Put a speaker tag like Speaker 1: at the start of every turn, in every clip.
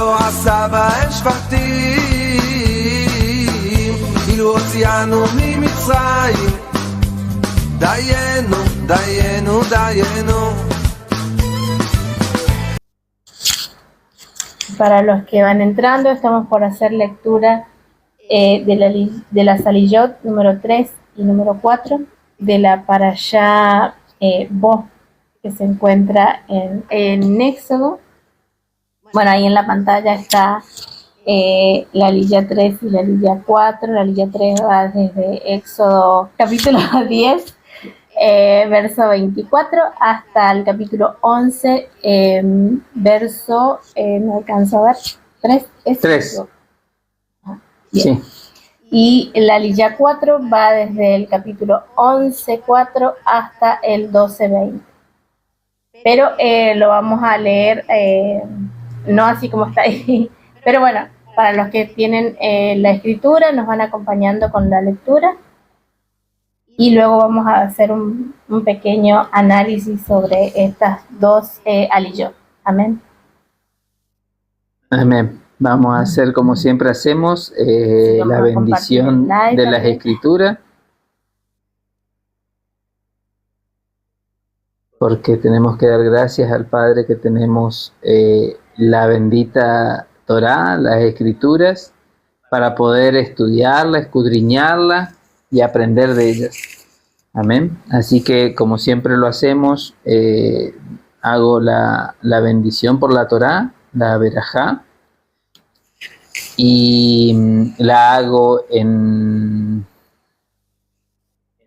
Speaker 1: ולא עשה בהם שפטים, כאילו הוציאנו ממצרים. דיינו, דיינו, דיינו.
Speaker 2: Para los que van entrando, estamos por hacer lectura de la Saliyot número 3 y número 4 de la Parashá Bo, que se encuentra en Éxodo. Bueno, ahí en la pantalla está la Aliyá 3 y la Aliyá 4. La Aliyá 3 va desde Éxodo capítulo 10, verso 24, hasta el capítulo 11, verso, no alcanzo a ver, 3. ¿Es
Speaker 3: 3.
Speaker 2: Sí. Y la Aliyá 4 va desde el capítulo 11:4 hasta el 12:20. Pero lo vamos a leer, no así como está ahí, pero bueno, para los que tienen la escritura, nos van acompañando con la lectura y luego vamos a hacer un pequeño análisis sobre estas dos aliyot. Amén.
Speaker 3: Amén. Vamos a hacer como siempre hacemos, la bendición de las escrituras, porque tenemos que dar gracias al Padre que tenemos la bendita Torá, las escrituras, para poder estudiarla, escudriñarla y aprender de ellas. Amén. Así que como siempre lo hacemos, hago la bendición por la Torá, la verajá, y la hago en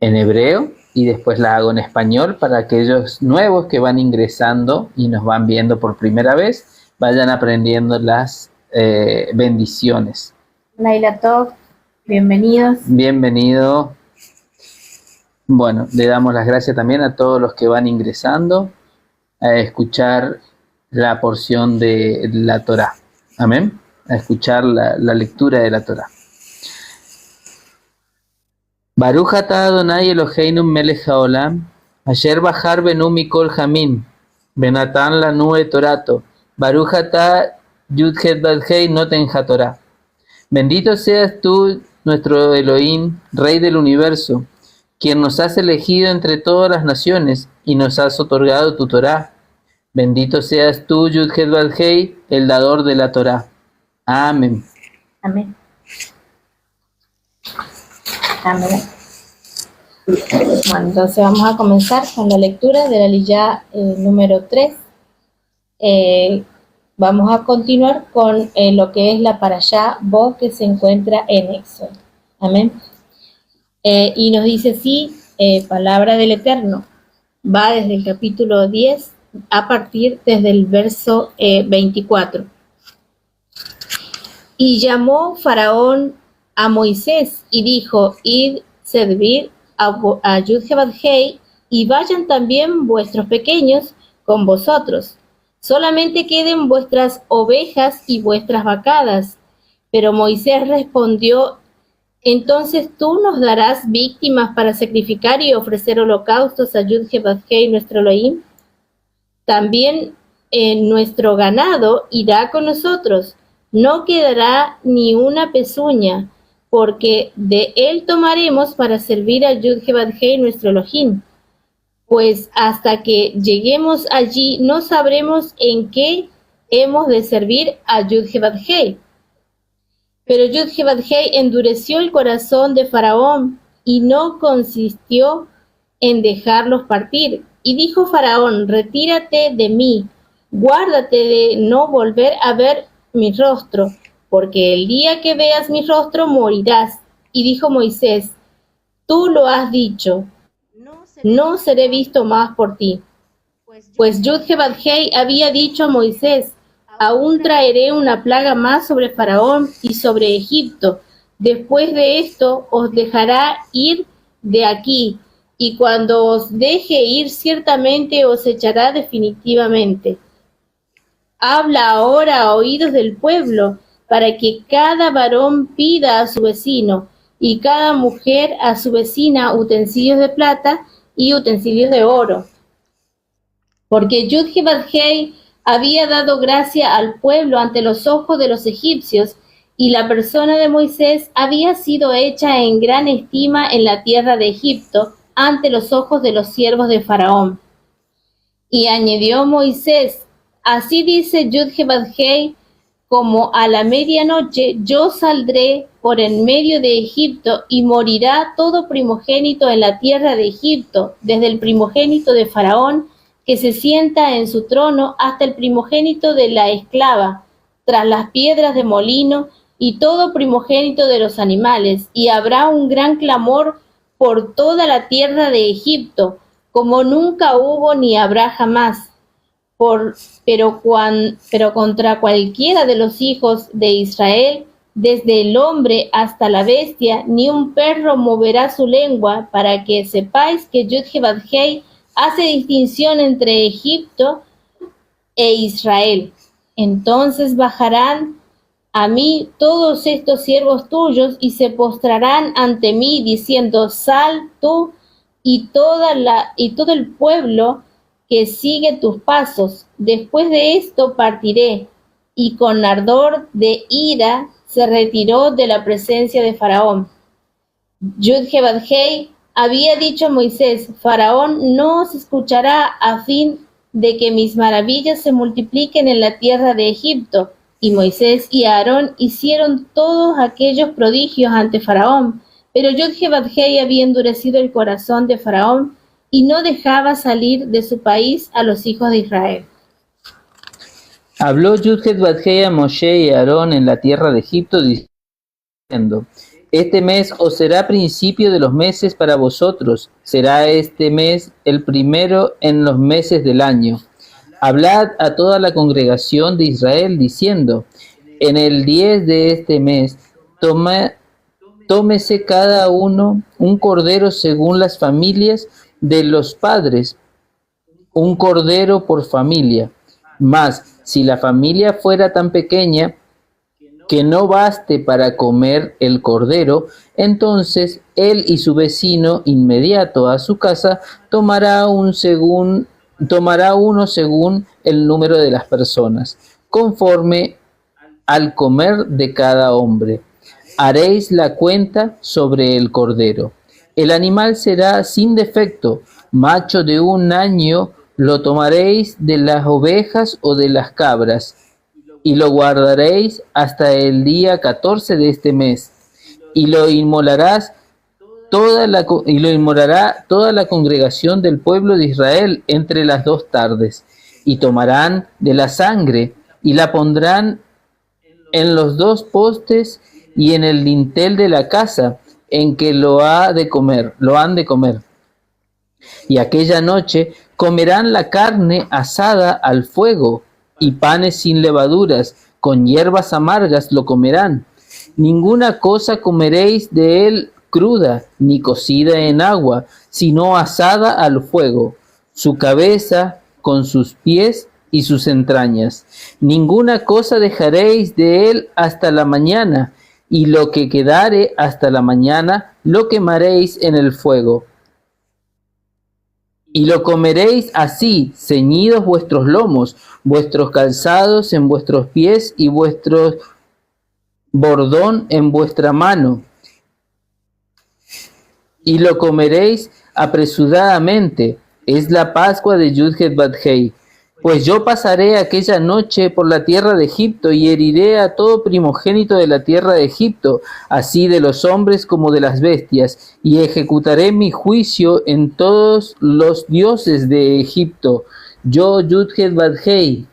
Speaker 3: hebreo y después la hago en español para aquellos nuevos que van ingresando y nos van viendo por primera vez, vayan aprendiendo las bendiciones.
Speaker 2: Laila Tov, bienvenidos.
Speaker 3: Bienvenido. Bueno, le damos las gracias también a todos los que van ingresando a escuchar la porción de la Torá. Amén. A escuchar la lectura de la Torá. Baruch atah Adonai Eloheinu melech haolam, asher bahar benu mikol hamim, benatan lanu et torato, Baruch atah Yud Het Vav Hei noten hatorá. Bendito seas tú, nuestro Elohim, Rey del universo, quien nos has elegido entre todas las naciones y nos has otorgado tu Torá. Bendito seas tú, Yud Het Vav Hei, el dador de la Torá. Amén.
Speaker 2: Amén. Amén. Bueno, entonces vamos a comenzar con la lectura de la Aliyá número 3. Vamos a continuar con lo que es la Parashá Bo, que se encuentra en Éxodo. Amén. Y nos dice así, palabra del Eterno. Va desde el capítulo 10 a partir desde el verso 24. Y llamó Faraón a Moisés y dijo, id servir a Yud Het Vav Hei, y vayan también vuestros pequeños con vosotros. Solamente queden vuestras ovejas y vuestras vacadas. Pero Moisés respondió, entonces tú nos darás víctimas para sacrificar y ofrecer holocaustos a Yud Het Vav Hei, nuestro Elohim. También nuestro ganado irá con nosotros. No quedará ni una pezuña, porque de él tomaremos para servir a Yud Het Vav Hei, nuestro Elohim. Pues hasta que lleguemos allí no sabremos en qué hemos de servir a Yud Het Vav Hei. Pero Yud Het Vav Hei endureció el corazón de Faraón y no consistió en dejarlos partir. Y dijo Faraón, retírate de mí, guárdate de no volver a ver mi rostro, porque el día que veas mi rostro morirás. Y dijo Moisés, tú lo has dicho, no seré visto más por ti. Pues Yud Het Vav Hei había dicho a Moisés, aún traeré una plaga más sobre Faraón y sobre Egipto. Después de esto os dejará ir de aquí, y cuando os deje ir ciertamente os echará definitivamente. Habla ahora a oídos del pueblo, para que cada varón pida a su vecino, y cada mujer a su vecina utensilios de plata y utensilios de oro. Porque Yud Het Vav Hei había dado gracia al pueblo ante los ojos de los egipcios, y la persona de Moisés había sido hecha en gran estima en la tierra de Egipto, ante los ojos de los siervos de Faraón. Y añadió Moisés: así dice Yud-Heh-Vav-Hei, como a la medianoche yo saldré por en medio de Egipto, y morirá todo primogénito en la tierra de Egipto, desde el primogénito de Faraón, que se sienta en su trono, hasta el primogénito de la esclava, tras las piedras de molino, y todo primogénito de los animales, y habrá un gran clamor por toda la tierra de Egipto, como nunca hubo ni habrá jamás. Pero contra cualquiera de los hijos de Israel, desde el hombre hasta la bestia, ni un perro moverá su lengua, para que sepáis que Yud-Heh-Vav-Hei hace distinción entre Egipto e Israel. Entonces bajarán a mí todos estos siervos tuyos y se postrarán ante mí, diciendo: sal tú y todo el pueblo que sigue tus pasos. Después de esto partiré. Y con ardor de ira se retiró de la presencia de Faraón. Yud-Heh-Vav-Hei había dicho a Moisés: Faraón no os escuchará, a fin de que mis maravillas se multipliquen en la tierra de Egipto. Y Moisés y Aarón hicieron todos aquellos prodigios ante Faraón, pero Yud-Heh-Vav-Hei había endurecido el corazón de Faraón y no dejaba salir de su país a los hijos de Israel.
Speaker 3: Habló Yud-Heh-Vav-Hei a Moshe y a Aarón en la tierra de Egipto, diciendo: este mes os será principio de los meses para vosotros, será este mes el primero en los meses del año. Hablad a toda la congregación de Israel, diciendo: en el 10 de este mes tómese cada uno un cordero según las familias de los padres, un cordero por familia. Mas si la familia fuera tan pequeña que no baste para comer el cordero, entonces él y su vecino inmediato a su casa tomará uno según el número de las personas, conforme al comer de cada hombre. Haréis la cuenta sobre el cordero. El animal será sin defecto, macho de 1 año, lo tomaréis de las ovejas o de las cabras, y lo guardaréis hasta el día 14 de este mes, y lo inmolará toda la congregación del pueblo de Israel entre las 2 tardes, y tomarán de la sangre, y la pondrán en los 2 postes y en el dintel de la casa en que lo han de comer. Y aquella noche comerán la carne asada al fuego, y panes sin levaduras, con hierbas amargas lo comerán. Ninguna cosa comeréis de él cruda, ni cocida en agua, sino asada al fuego, su cabeza con sus pies y sus entrañas. Ninguna cosa dejaréis de él hasta la mañana, y lo que quedare hasta la mañana lo quemaréis en el fuego. Y lo comeréis así, ceñidos vuestros lomos, vuestros calzados en vuestros pies y vuestro bordón en vuestra mano. Y lo comeréis apresuradamente. Es la Pascua de Yud-Heh-Vav-Hei. Pues yo pasaré aquella noche por la tierra de Egipto y heriré a todo primogénito de la tierra de Egipto, así de los hombres como de las bestias, y ejecutaré mi juicio en todos los dioses de Egipto. Yo, Yud-Heh-Vav-Hei.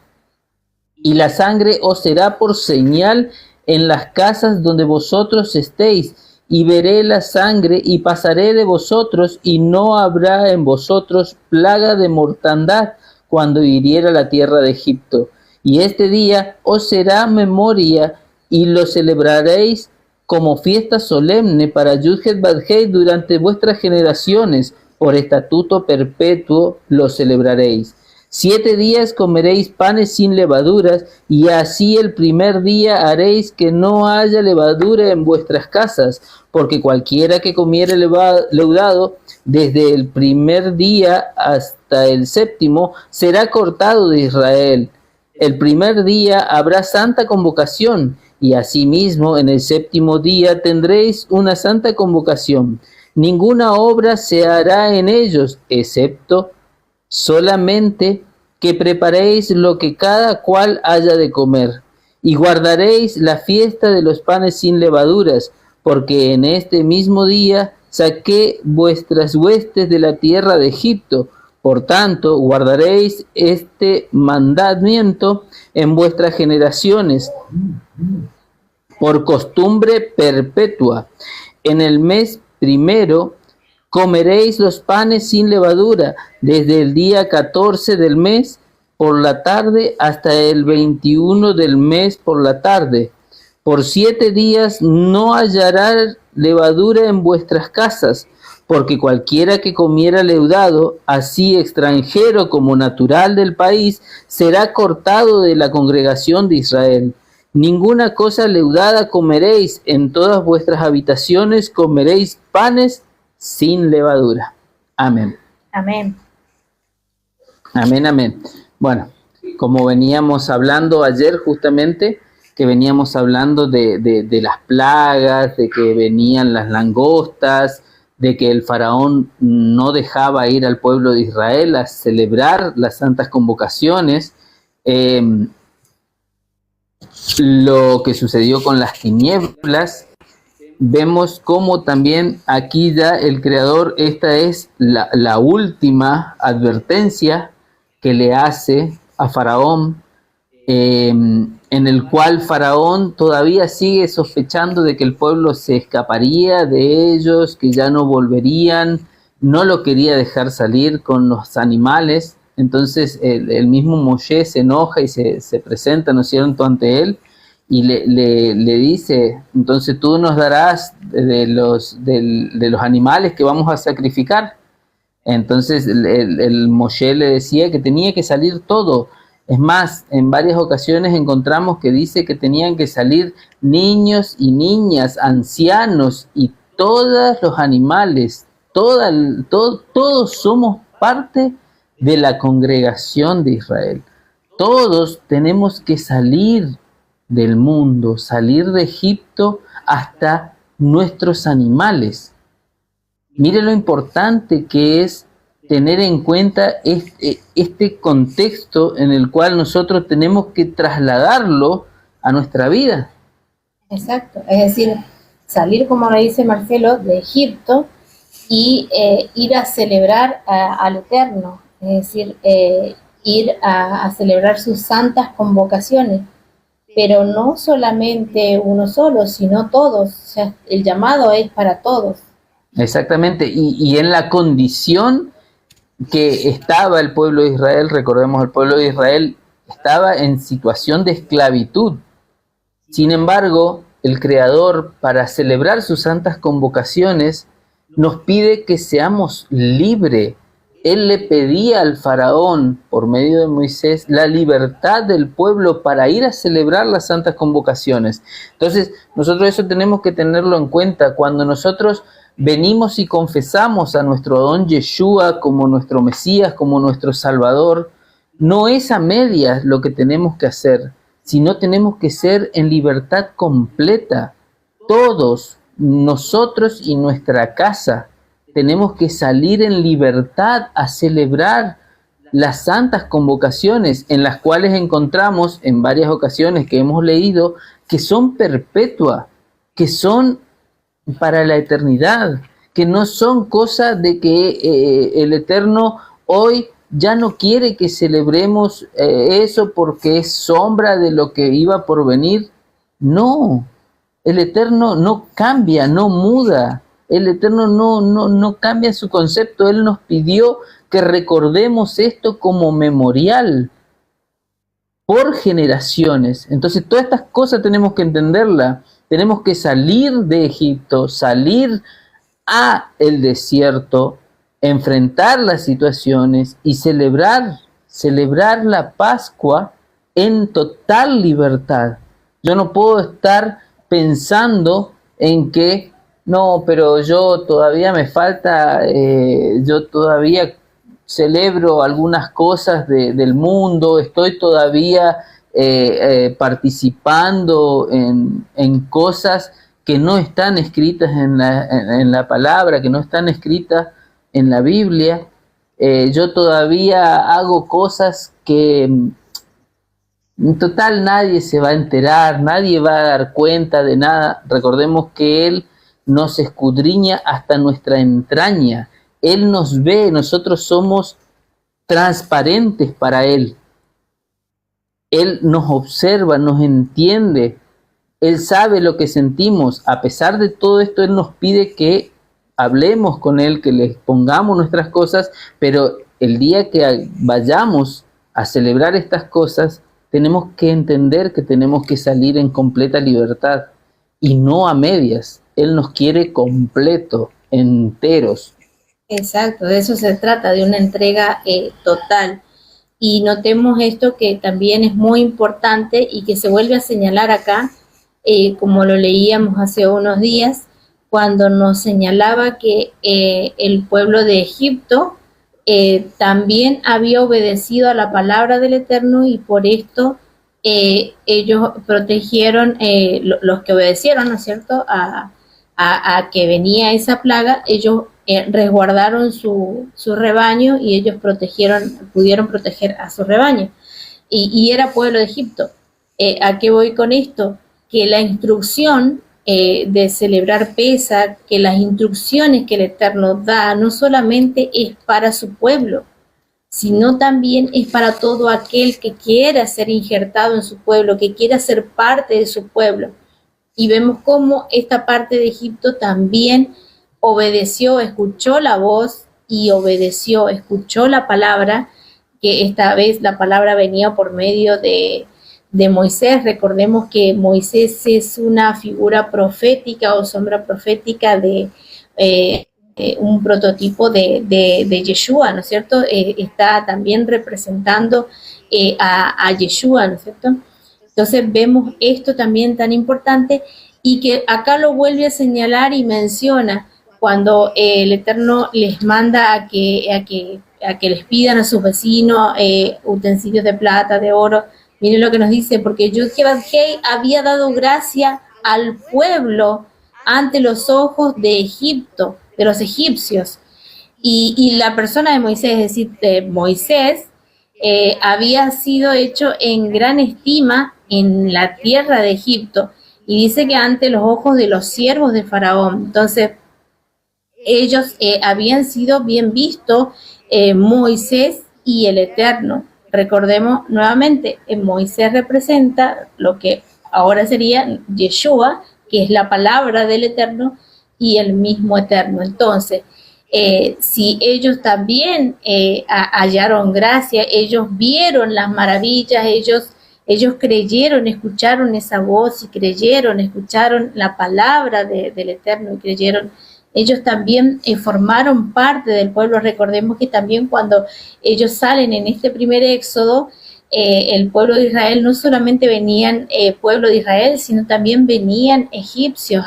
Speaker 3: Y la sangre os será por señal en las casas donde vosotros estéis, y veré la sangre y pasaré de vosotros, y no habrá en vosotros plaga de mortandad cuando hiriera la tierra de Egipto. Y este día os será memoria, y lo celebraréis como fiesta solemne para Yud-Heh-Vav-Hei durante vuestras generaciones, por estatuto perpetuo lo celebraréis. 7 días comeréis panes sin levaduras, y así el primer día haréis que no haya levadura en vuestras casas, porque cualquiera que comiere leudado desde el primer día hasta el 7º será cortado de Israel. El primer día habrá santa convocación, y asimismo en el séptimo día tendréis una santa convocación. Ninguna obra se hará en ellos, excepto solamente que preparéis lo que cada cual haya de comer. Y guardaréis la fiesta de los panes sin levaduras, porque en este mismo día saqué vuestras huestes de la tierra de Egipto. Por tanto, guardaréis este mandamiento en vuestras generaciones, por costumbre perpetua. En el mes primero comeréis los panes sin levadura, desde el día 14 del mes por la tarde hasta el 21 del mes por la tarde. Por 7 días no hallará levadura en vuestras casas, porque cualquiera que comiera leudado, así extranjero como natural del país, será cortado de la congregación de Israel. Ninguna cosa leudada comeréis, en todas vuestras habitaciones comeréis panes sin levadura. Amén.
Speaker 2: Amén.
Speaker 3: Amén, amén. Bueno, como veníamos hablando ayer justamente, que veníamos hablando de las plagas, de que venían las langostas, de que el faraón no dejaba ir al pueblo de Israel a celebrar las santas convocaciones, lo que sucedió con las tinieblas, vemos cómo también aquí ya el Creador, esta es la última advertencia que le hace a Faraón, en el cual Faraón todavía sigue sospechando de que el pueblo se escaparía de ellos, que ya no volverían, no lo quería dejar salir con los animales. Entonces el mismo Moshe se enoja y se presenta, ¿no es cierto?, ante él, y le dice, entonces tú nos darás de los animales que vamos a sacrificar. Entonces el Moshe le decía que tenía que salir todo. Es más, en varias ocasiones encontramos que dice que tenían que salir niños y niñas, ancianos y todos los animales, todos somos parte de la congregación de Israel. Todos tenemos que salir del mundo, salir de Egipto, hasta nuestros animales. Mire lo importante que es tener en cuenta este contexto en el cual nosotros tenemos que trasladarlo a nuestra vida.
Speaker 2: Exacto, es decir, salir, como lo dice Marcelo, de Egipto y ir a celebrar al Eterno, es decir, ir a celebrar sus santas convocaciones, pero no solamente uno solo, sino todos. O sea, el llamado es para todos.
Speaker 3: Exactamente, y en la condición que estaba el pueblo de Israel, recordemos, el pueblo de Israel estaba en situación de esclavitud. Sin embargo, el Creador, para celebrar sus santas convocaciones, nos pide que seamos libres. Él le pedía al faraón, por medio de Moisés, la libertad del pueblo para ir a celebrar las santas convocaciones. Entonces, nosotros eso tenemos que tenerlo en cuenta. Cuando nosotros venimos y confesamos a nuestro Adón Yeshua como nuestro Mesías, como nuestro Salvador, no es a medias lo que tenemos que hacer, sino tenemos que ser en libertad completa. Todos, nosotros y nuestra casa, tenemos que salir en libertad a celebrar las santas convocaciones, en las cuales encontramos en varias ocasiones que hemos leído que son perpetuas, que son para la eternidad, que no son cosas de que el Eterno hoy ya no quiere que celebremos eso porque es sombra de lo que iba por venir. No, el Eterno no cambia, no muda. El Eterno no cambia su concepto. Él nos pidió que recordemos esto como memorial por generaciones. Entonces todas estas cosas tenemos que entenderlas. Tenemos que salir de Egipto, salir a el desierto, enfrentar las situaciones y celebrar la Pascua en total libertad. Yo no puedo estar pensando en que no, pero yo todavía me falta, yo todavía celebro algunas cosas del mundo, estoy todavía participando en cosas que no están escritas en la palabra, que no están escritas en la Biblia. Yo todavía hago cosas que en total nadie se va a enterar, nadie va a dar cuenta de nada. Recordemos que Él nos escudriña hasta nuestra entraña. Él nos ve, nosotros somos transparentes para Él. Él nos observa, nos entiende. Él sabe lo que sentimos. A pesar de todo esto, Él nos pide que hablemos con Él, que le pongamos nuestras cosas, pero el día que vayamos a celebrar estas cosas, tenemos que entender que tenemos que salir en completa libertad y no a medias. Él nos quiere completo, enteros.
Speaker 2: Exacto, de eso se trata, de una entrega total. Y notemos esto que también es muy importante y que se vuelve a señalar acá, como lo leíamos hace unos días, cuando nos señalaba que el pueblo de Egipto también había obedecido a la palabra del Eterno y por esto ellos protegieron, los que obedecieron, ¿no es cierto?, a que venía esa plaga, ellos resguardaron su rebaño y ellos pudieron proteger a su rebaño. Y era pueblo de Egipto. ¿A qué voy con esto? Que la instrucción de celebrar Pesach, que las instrucciones que el Eterno da no solamente es para su pueblo, sino también es para todo aquel que quiera ser injertado en su pueblo, que quiera ser parte de su pueblo. Y vemos cómo esta parte de Egipto también obedeció, escuchó la voz y obedeció, escuchó la palabra, que esta vez la palabra venía por medio de Moisés. Recordemos que Moisés es una figura profética o sombra profética de un prototipo de Yeshua, ¿no es cierto? Está también representando a Yeshua, ¿no es cierto? Entonces vemos esto también tan importante y que acá lo vuelve a señalar y menciona cuando el Eterno les manda a que les pidan a sus vecinos utensilios de plata, de oro. Miren lo que nos dice, porque Yud-Heh-Vav-Hei había dado gracia al pueblo ante los ojos de Egipto, de los egipcios. Y la persona de Moisés, es decir, de Moisés, había sido hecho en gran estima en la tierra de Egipto. Y dice que ante los ojos de los siervos de Faraón. Entonces, ellos habían sido bien vistos, Moisés y el Eterno. Recordemos nuevamente, Moisés representa lo que ahora sería Yeshua, que es la palabra del Eterno y el mismo Eterno. Entonces, si ellos también hallaron gracia, ellos vieron las maravillas, ellos creyeron, escucharon esa voz y creyeron, escucharon la palabra del Eterno y creyeron. Ellos también formaron parte del pueblo. Recordemos que también cuando ellos salen en este primer éxodo, el pueblo de Israel no solamente venían pueblo de Israel, sino también venían egipcios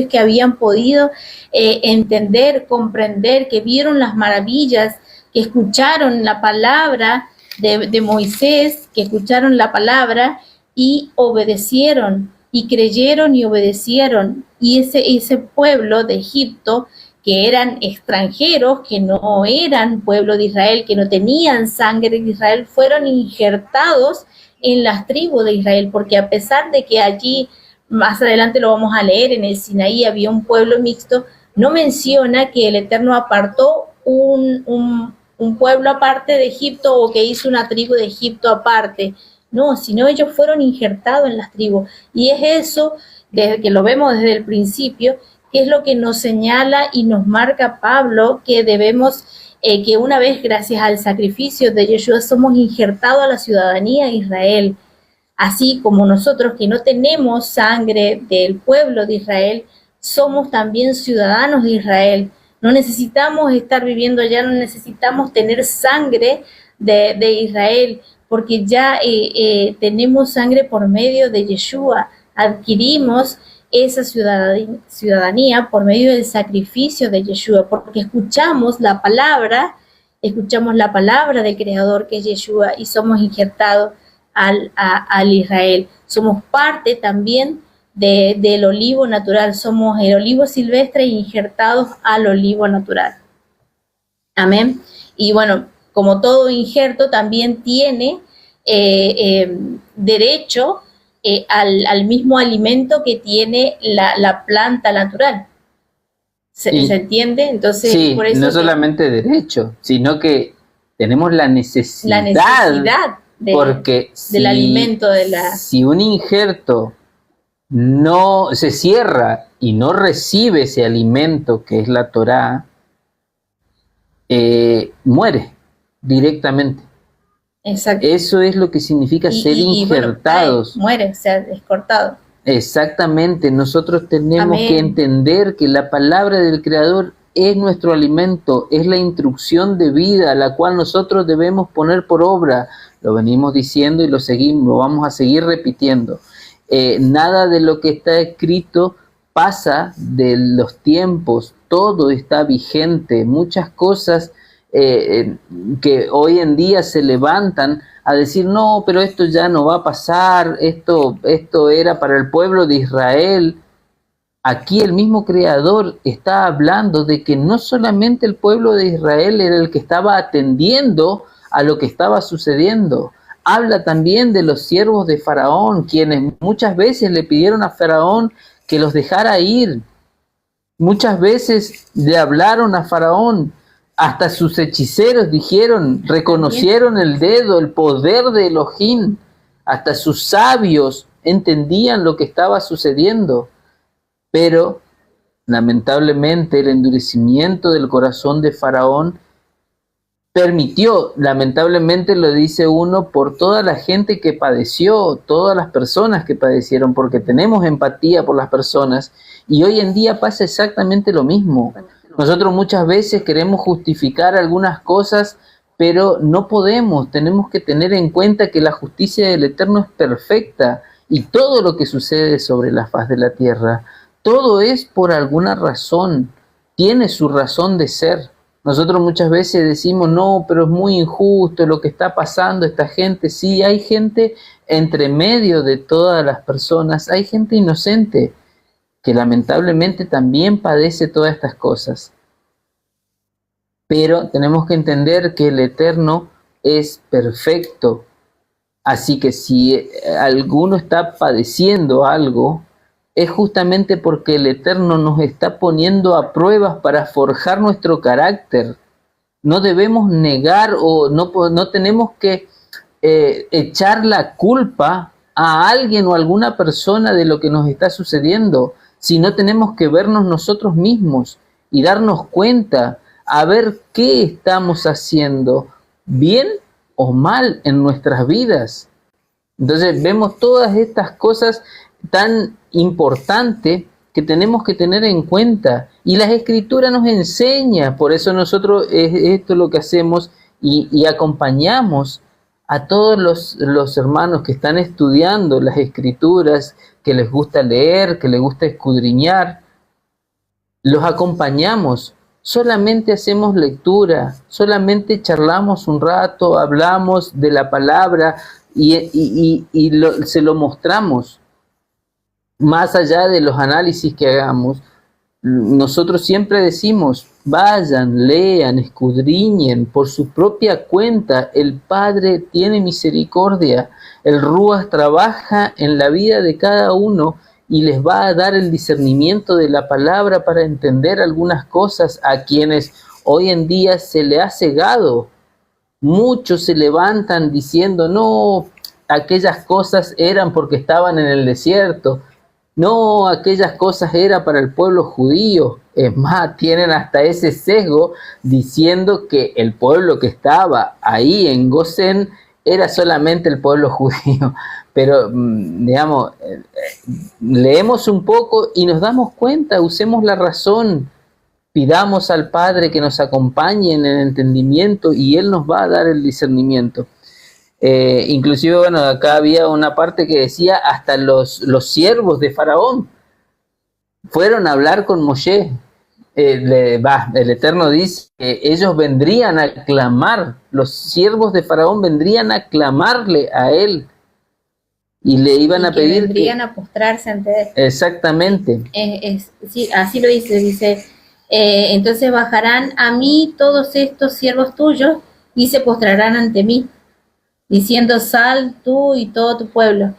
Speaker 2: que habían podido entender, comprender, que vieron las maravillas, que escucharon la palabra de Moisés, que escucharon la palabra y obedecieron, y creyeron y obedecieron. Y ese pueblo de Egipto, que eran extranjeros, que no eran pueblo de Israel, que no tenían sangre de Israel, fueron injertados en las tribus de Israel, porque a pesar de que allí, más adelante lo vamos a leer, en el Sinaí había un pueblo mixto, no menciona que el Eterno apartó un pueblo aparte de Egipto o que hizo una tribu de Egipto aparte. No, sino ellos fueron injertados en las tribus. Y es eso, desde que lo vemos desde el principio, que es lo que nos señala y nos marca Pablo, que debemos, que una vez gracias al sacrificio de Yeshua somos injertados a la ciudadanía de Israel. Así como nosotros que no tenemos sangre del pueblo de Israel, somos también ciudadanos de Israel. No necesitamos estar viviendo allá, no necesitamos tener sangre de Israel, porque ya tenemos sangre por medio de Yeshua, adquirimos esa ciudadanía por medio del sacrificio de Yeshua, porque escuchamos la palabra escuchamos la palabra del Creador, que es Yeshua, y somos injertados al Israel. Somos parte también del olivo natural, somos el olivo silvestre injertados al olivo natural. Amén. Y bueno, como todo injerto también tiene derecho al mismo alimento que tiene la planta natural. ¿Se entiende? Entonces,
Speaker 3: sí,
Speaker 2: por eso
Speaker 3: no solamente derecho, sino que tenemos la necesidad porque
Speaker 2: del alimento
Speaker 3: si un injerto no se cierra y no recibe ese alimento que es la Torá, muere directamente.
Speaker 2: Exacto.
Speaker 3: Eso es lo que significa ser injertados.
Speaker 2: Bueno, muere, o sea, es cortado.
Speaker 3: Exactamente, nosotros tenemos
Speaker 2: Amén.
Speaker 3: que entender que la palabra del Creador es nuestro alimento, es la instrucción de vida, la cual nosotros debemos poner por obra. Lo venimos diciendo y lo vamos a seguir repitiendo. Nada de lo que está escrito pasa de los tiempos, todo está vigente. Muchas cosas que hoy en día se levantan a decir, no, pero esto ya no va a pasar, esto era para el pueblo de Israel. Aquí el mismo Creador está hablando de que no solamente el pueblo de Israel era el que estaba atendiendo a lo que estaba sucediendo. Habla también de los siervos de Faraón, quienes muchas veces le pidieron a Faraón que los dejara ir. Muchas veces le hablaron a Faraón. Hasta sus hechiceros reconocieron el dedo, el poder de Elohim. Hasta sus sabios entendían lo que estaba sucediendo. Pero, lamentablemente, el endurecimiento del corazón de Faraón permitió, lamentablemente lo dice uno, por toda la gente que padeció, todas las personas que padecieron, porque tenemos empatía por las personas, y hoy en día pasa exactamente lo mismo. Nosotros muchas veces queremos justificar algunas cosas, pero no podemos. Tenemos que tener en cuenta que la justicia del Eterno es perfecta y todo lo que sucede sobre la faz de la tierra, todo es por alguna razón, tiene su razón de ser. Nosotros muchas veces decimos, no, pero es muy injusto lo que está pasando esta gente. Sí, hay gente entre medio de todas las personas, hay gente inocente que lamentablemente también padece todas estas cosas. Pero tenemos que entender que el Eterno es perfecto. Así que si alguno está padeciendo algo, es justamente porque el Eterno nos está poniendo a pruebas para forjar nuestro carácter. No debemos negar o no tenemos que echar la culpa a alguien o a alguna persona de lo que nos está sucediendo, sino tenemos que vernos nosotros mismos y darnos cuenta a ver qué estamos haciendo, bien o mal en nuestras vidas. Entonces vemos todas estas cosas tan importantes que tenemos que tener en cuenta, y las Escrituras nos enseña. Por eso nosotros esto es lo que hacemos y acompañamos a todos los hermanos que están estudiando las Escrituras, que les gusta leer, que les gusta escudriñar. Los acompañamos, solamente hacemos lectura, solamente charlamos un rato, hablamos de la palabra y se lo mostramos. Más allá de los análisis que hagamos, nosotros siempre decimos, vayan, lean, escudriñen por su propia cuenta. El Padre tiene misericordia, el Ruach trabaja en la vida de cada uno y les va a dar el discernimiento de la palabra para entender algunas cosas a quienes hoy en día se le ha cegado. Muchos se levantan diciendo, no, aquellas cosas eran porque estaban en el desierto. No, aquellas cosas eran para el pueblo judío. Es más, tienen hasta ese sesgo diciendo que el pueblo que estaba ahí en Gosén era solamente el pueblo judío. Pero, digamos, leemos un poco y nos damos cuenta, usemos la razón, pidamos al Padre que nos acompañe en el entendimiento y Él nos va a dar el discernimiento. Inclusive, bueno, acá había una parte que decía hasta los siervos de Faraón fueron a hablar con Moshe. el Eterno dice que ellos vendrían a clamar, los siervos de Faraón vendrían a clamarle a él y le iban a pedir
Speaker 2: vendrían a postrarse ante él.
Speaker 3: Exactamente.
Speaker 2: Sí, así lo dice, entonces bajarán a mí todos estos siervos tuyos y se postrarán ante mí, diciendo, sal tú y todo tu pueblo.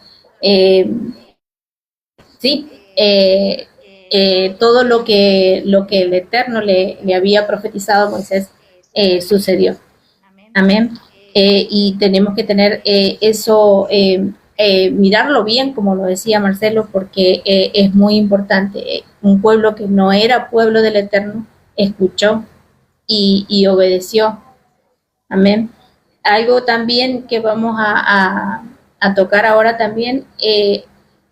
Speaker 2: Todo lo que el Eterno le había profetizado a Moisés sucedió. Amén. Y tenemos que tener eso, mirarlo bien, como lo decía Marcelo, porque es muy importante. Un pueblo que no era pueblo del Eterno escuchó y obedeció. Amén. Algo también que vamos a tocar ahora también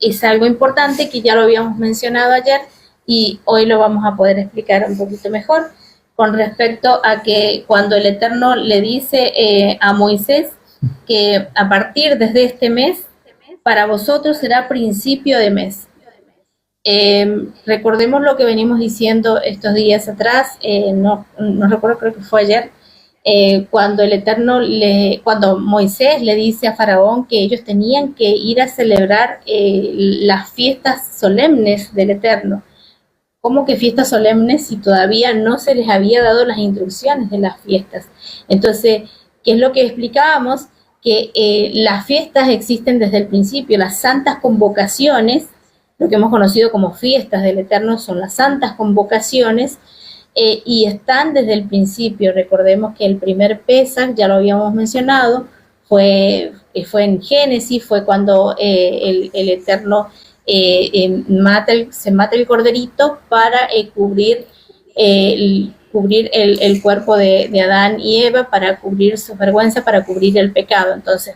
Speaker 2: es algo importante que ya lo habíamos mencionado ayer y hoy lo vamos a poder explicar un poquito mejor con respecto a que cuando el Eterno le dice a Moisés que a partir desde este mes para vosotros será principio de mes. Recordemos lo que venimos diciendo estos días atrás, no recuerdo, creo que fue ayer, cuando cuando Moisés le dice a Faraón que ellos tenían que ir a celebrar las fiestas solemnes del Eterno. ¿Cómo que fiestas solemnes si todavía no se les había dado las instrucciones de las fiestas? Entonces, ¿qué es lo que explicábamos? Que las fiestas existen desde el principio, las santas convocaciones, lo que hemos conocido como fiestas del Eterno son las santas convocaciones, y están desde el principio. Recordemos que el primer Pesaj, ya lo habíamos mencionado, fue en Génesis, fue cuando el Eterno se mata el corderito para cubrir el cuerpo de Adán y Eva, para cubrir su vergüenza, para cubrir el pecado. Entonces,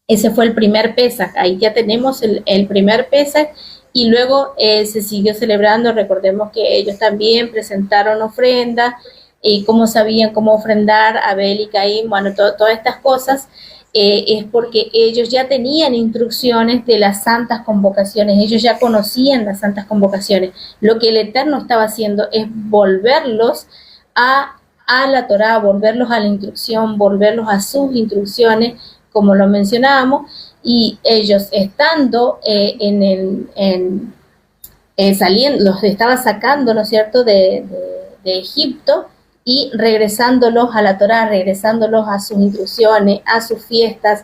Speaker 2: ese fue el primer Pesaj. Ahí ya tenemos el primer Pesaj. Y luego se siguió celebrando. Recordemos que ellos también presentaron ofrendas y cómo sabían cómo ofrendar, Abel y Caín, bueno, todas estas cosas, es porque ellos ya tenían instrucciones de las santas convocaciones, ellos ya conocían las santas convocaciones. Lo que el Eterno estaba haciendo es volverlos a la Torá, volverlos a la instrucción, volverlos a sus instrucciones, como lo mencionábamos. Y ellos estando saliendo, los estaba sacando, ¿no es cierto?, de Egipto y regresándolos a la Torá, regresándolos a sus instrucciones, a sus fiestas.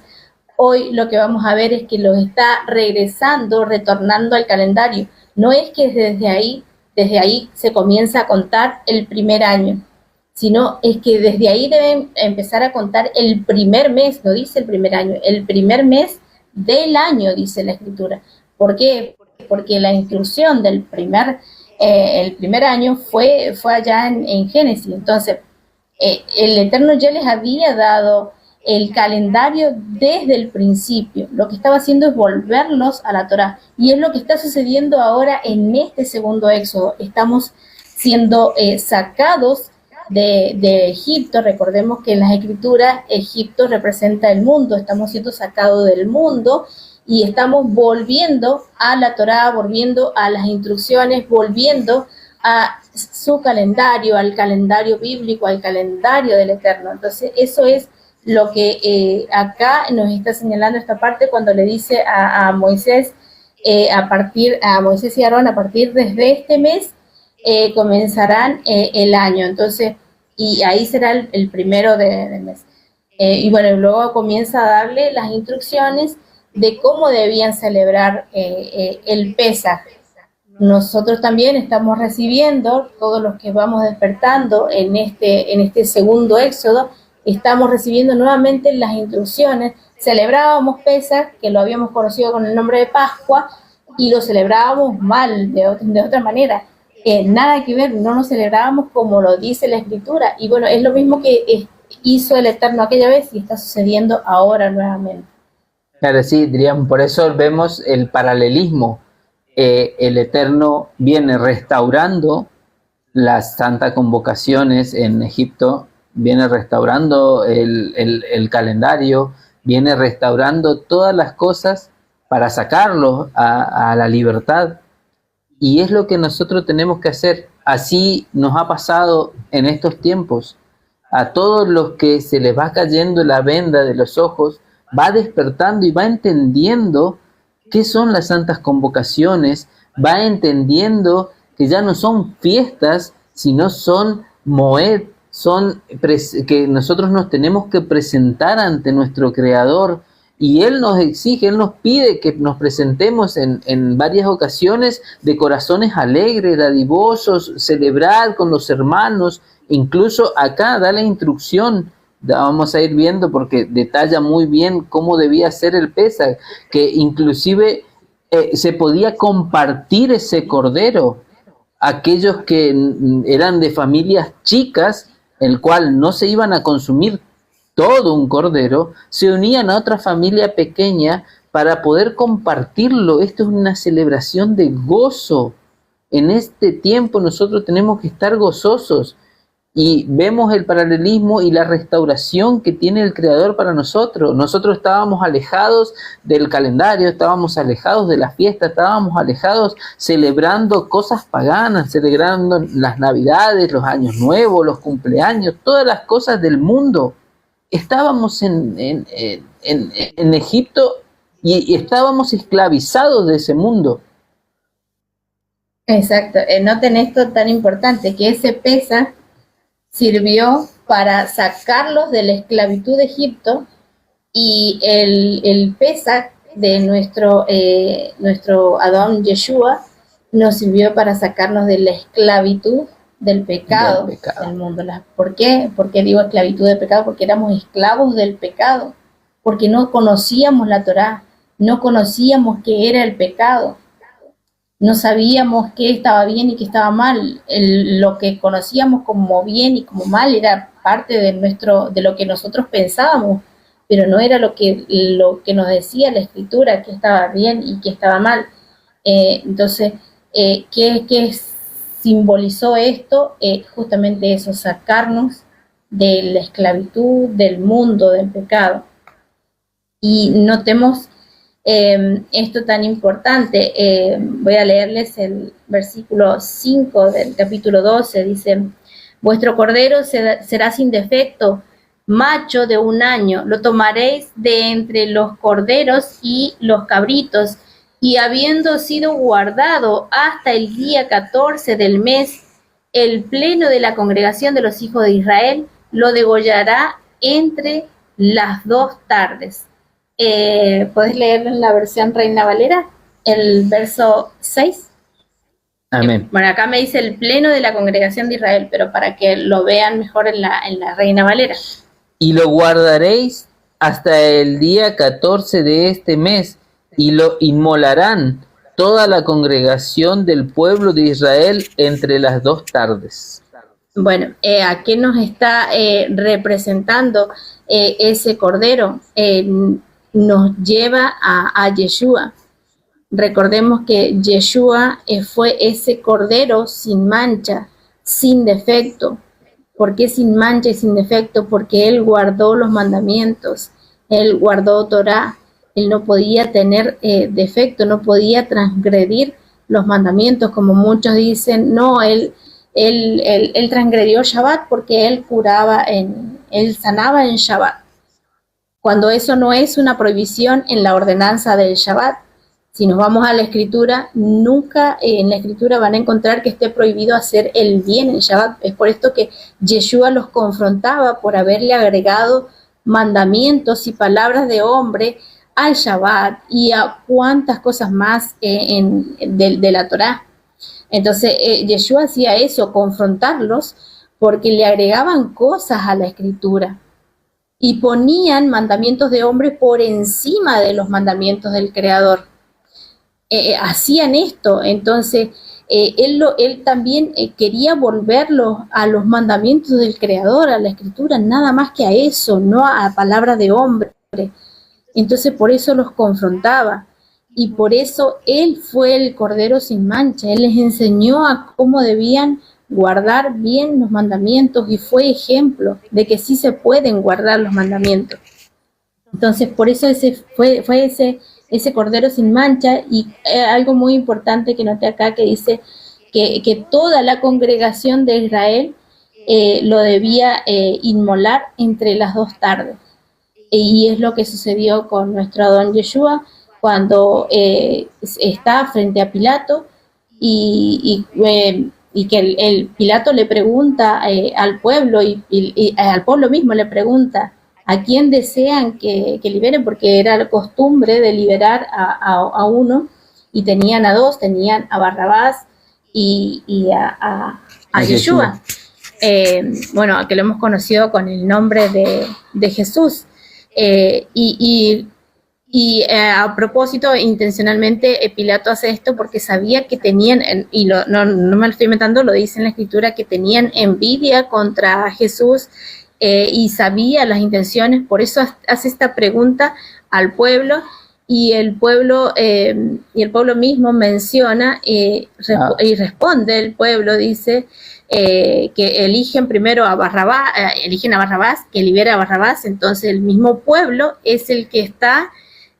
Speaker 2: Hoy lo que vamos a ver es que los está regresando, retornando al calendario. No es que desde ahí se comienza a contar el primer año, sino es que desde ahí deben empezar a contar el primer mes, no dice el primer año, el primer mes del año, dice la Escritura. ¿Por qué? Porque la instrucción del el primer año fue allá en Génesis. Entonces, el Eterno ya les había dado el calendario desde el principio. Lo que estaba haciendo es volverlos a la Torá. Y es lo que está sucediendo ahora en este segundo éxodo. Estamos siendo sacados de Egipto. Recordemos que en las Escrituras Egipto representa el mundo, estamos siendo sacados del mundo y estamos volviendo a la Torá, volviendo a las instrucciones, volviendo a su calendario, al calendario bíblico, al calendario del Eterno. Entonces eso es lo que acá nos está señalando esta parte cuando le dice a Moisés, a Moisés y Aarón, a partir desde este mes comenzarán el año. Entonces, y ahí será el primero del mes. Y bueno, luego comienza a darle las instrucciones de cómo debían celebrar el Pesaj. Nosotros también estamos recibiendo, todos los que vamos despertando en este segundo éxodo, estamos recibiendo nuevamente las instrucciones. Celebrábamos Pesaj, que lo habíamos conocido con el nombre de Pascua, y lo celebrábamos mal, de otra manera. Nada que ver, no nos celebrábamos como lo dice la Escritura. Y bueno, es lo mismo que hizo el Eterno aquella vez y está sucediendo ahora nuevamente.
Speaker 3: Claro, sí, diríamos, por eso vemos el paralelismo. El Eterno viene restaurando las santas convocaciones en Egipto, viene restaurando el calendario, viene restaurando todas las cosas para sacarlos a la libertad. Y es lo que nosotros tenemos que hacer. así nos ha pasado en estos tiempos. A todos los que se les va cayendo la venda de los ojos, va despertando y va entendiendo qué son las santas convocaciones, va entendiendo que ya no son fiestas, sino son moed, que nosotros nos tenemos que presentar ante nuestro Creador, y Él nos exige, Él nos pide que nos presentemos en varias ocasiones de corazones alegres, dadivosos, celebrar con los hermanos. Incluso acá da la instrucción, vamos a ir viendo porque detalla muy bien cómo debía ser el Pesaj, que inclusive se podía compartir ese cordero. Aquellos que eran de familias chicas, el cual no se iban a consumir todo un cordero, se unían a otra familia pequeña para poder compartirlo. Esto es una celebración de gozo. En este tiempo nosotros tenemos que estar gozosos, y vemos el paralelismo y la restauración que tiene el Creador para nosotros. Nosotros estábamos alejados del calendario, estábamos alejados de la fiesta, estábamos alejados celebrando cosas paganas, celebrando las Navidades, los Años Nuevos, los cumpleaños, todas las cosas del mundo. Estábamos en Egipto y estábamos esclavizados de ese mundo.
Speaker 2: Exacto. Noten esto tan importante, que ese Pesaj sirvió para sacarlos de la esclavitud de Egipto, y el Pesaj de nuestro Adón Yeshua nos sirvió para sacarnos de la esclavitud del pecado del mundo. ¿Por qué? ¿Por qué digo esclavitud del pecado? Porque éramos esclavos del pecado, porque no conocíamos la Torá, no conocíamos qué era el pecado. No sabíamos qué estaba bien y qué estaba mal. Lo que conocíamos como bien y como mal era parte de lo que nosotros pensábamos, pero no era lo que nos decía la Escritura, que estaba bien y que estaba mal. Entonces, ¿qué simbolizó esto? Justamente eso, sacarnos de la esclavitud, del mundo, del pecado. Y notemos esto tan importante. Voy a leerles el versículo 5 del capítulo 12. Dice: vuestro cordero será sin defecto, macho de 1 año, lo tomaréis de entre los corderos y los cabritos, y habiendo sido guardado hasta el día 14 del mes, el pleno de la congregación de los hijos de Israel lo degollará entre las 2 tardes. ¿Puedes leer en la versión Reina Valera el verso 6?
Speaker 3: Amén.
Speaker 2: Bueno, acá me dice el pleno de la congregación de Israel, pero para que lo vean mejor en la Reina Valera.
Speaker 3: Y lo guardaréis hasta el día 14 de este mes, y lo inmolarán toda la congregación del pueblo de Israel entre las 2 tardes.
Speaker 2: Bueno, ¿a qué nos está representando ese cordero? Nos lleva a Yeshua. Recordemos que Yeshua fue ese cordero sin mancha, sin defecto. ¿Por qué sin mancha y sin defecto? Porque Él guardó los mandamientos, Él guardó Torá, Él no podía tener defecto, no podía transgredir los mandamientos, como muchos dicen. No, Él transgredió Shabbat porque Él Él sanaba en Shabbat, cuando eso no es una prohibición en la ordenanza del Shabbat. Si nos vamos a la Escritura, nunca en la Escritura van a encontrar que esté prohibido hacer el bien en Shabbat. Es por esto que Yeshua los confrontaba por haberle agregado mandamientos y palabras de hombre al Shabbat y a cuantas cosas más de la Torá. Entonces Yeshua hacía eso, confrontarlos, porque le agregaban cosas a la Escritura y ponían mandamientos de hombre por encima de los mandamientos del Creador. Hacían esto. Entonces él también quería volverlo a los mandamientos del Creador, a la Escritura, nada más que a eso, no a palabra de hombre. Entonces por eso los confrontaba, y por eso Él fue el Cordero sin mancha. Él les enseñó a cómo debían guardar bien los mandamientos, y fue ejemplo de que sí se pueden guardar los mandamientos. Entonces por eso fue ese Cordero sin mancha. Y algo muy importante que noté acá, que dice que toda la congregación de Israel lo debía inmolar entre las 2 tardes. Y es lo que sucedió con nuestro don Yeshua cuando está frente a Pilato y que el Pilato le pregunta al pueblo y al pueblo mismo le pregunta a quién desean que liberen, porque era la costumbre de liberar a uno, y tenían a 2, tenían a Barrabás y a Yeshua. Bueno, que lo hemos conocido con el nombre de Jesús. A propósito, intencionalmente Pilato hace esto porque sabía que tenían, no me lo estoy inventando, lo dice en la escritura, que tenían envidia contra Jesús, y sabía las intenciones, por eso hace esta pregunta al pueblo, y el pueblo mismo menciona y responde el pueblo, dice que eligen primero a Barrabás, que libera a Barrabás. Entonces el mismo pueblo es el que está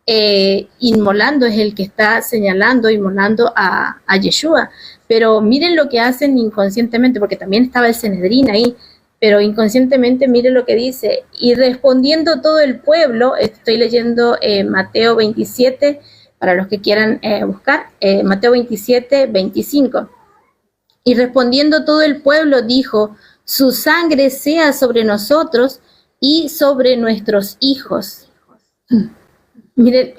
Speaker 2: inmolando, es el que está señalando, inmolando a Yeshua. Pero miren lo que hacen inconscientemente, porque también estaba el Sanedrín ahí, pero inconscientemente miren lo que dice: y respondiendo todo el pueblo, estoy leyendo Mateo 27, para los que quieran buscar, Mateo 27, 25. Y respondiendo todo el pueblo dijo: su sangre sea sobre nosotros y sobre nuestros hijos. Miren,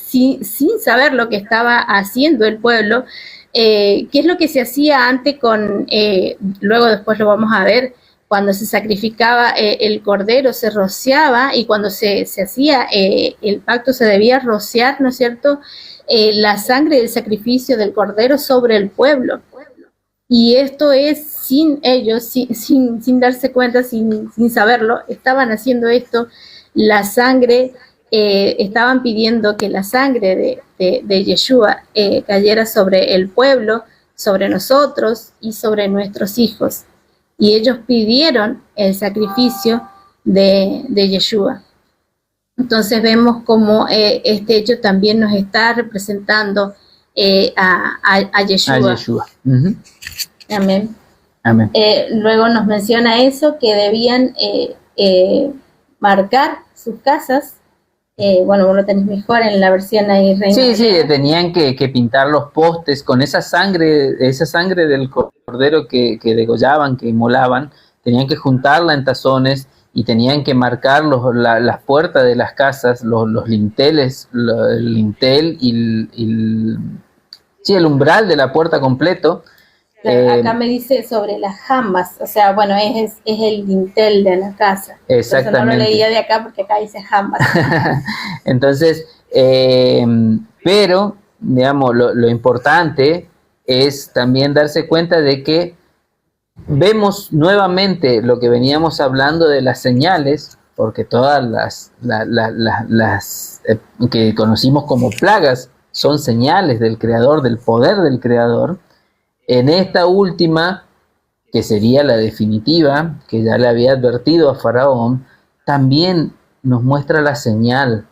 Speaker 2: sin saber lo que estaba haciendo el pueblo, qué es lo que se hacía antes luego después lo vamos a ver, cuando se sacrificaba el cordero, se rociaba, y cuando se hacía el pacto se debía rociar, ¿no es cierto?, la sangre del sacrificio del cordero sobre el pueblo. Y esto es sin ellos, sin darse cuenta, sin saberlo, estaban haciendo esto. La sangre, estaban pidiendo que la sangre de Yeshua cayera sobre el pueblo, sobre nosotros y sobre nuestros hijos. Y ellos pidieron el sacrificio de Yeshua. Entonces vemos cómo este hecho también nos está representando a Yeshua.
Speaker 3: A Yeshua. Uh-huh.
Speaker 2: Amén.
Speaker 3: Amén.
Speaker 2: Luego nos menciona eso, que debían marcar sus casas. Bueno, vos lo tenés mejor en la versión ahí, Reina.
Speaker 3: Sí, tenían que pintar los postes con esa sangre del cordero que degollaban, que inmolaban. Tenían que juntarla en tazones y tenían que marcar las puertas de las casas, los linteles, el lintel y el umbral de la puerta completo.
Speaker 2: Acá me dice sobre las jambas, o sea, bueno, es el dintel de la casa.
Speaker 3: Exactamente.
Speaker 2: Entonces no lo leía de acá porque acá dice jambas.
Speaker 3: Entonces, pero, digamos, lo importante es también darse cuenta de que vemos nuevamente lo que veníamos hablando de las señales, porque todas las que conocimos como plagas son señales del Creador, del poder del Creador. En esta última, que sería la definitiva, que ya le había advertido a Faraón, también nos muestra la señal.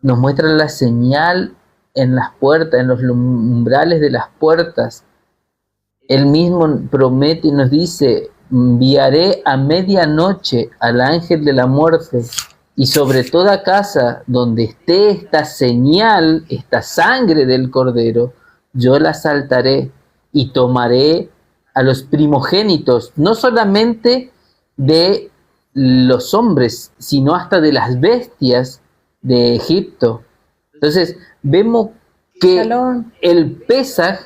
Speaker 3: Nos muestra la señal en las puertas, en los umbrales de las puertas. Él mismo promete y nos dice: enviaré a medianoche al ángel de la muerte, y sobre toda casa donde esté esta señal, esta sangre del cordero, yo la saltaré y tomaré a los primogénitos, no solamente de los hombres, sino hasta de las bestias de Egipto. Entonces vemos que el Pesaj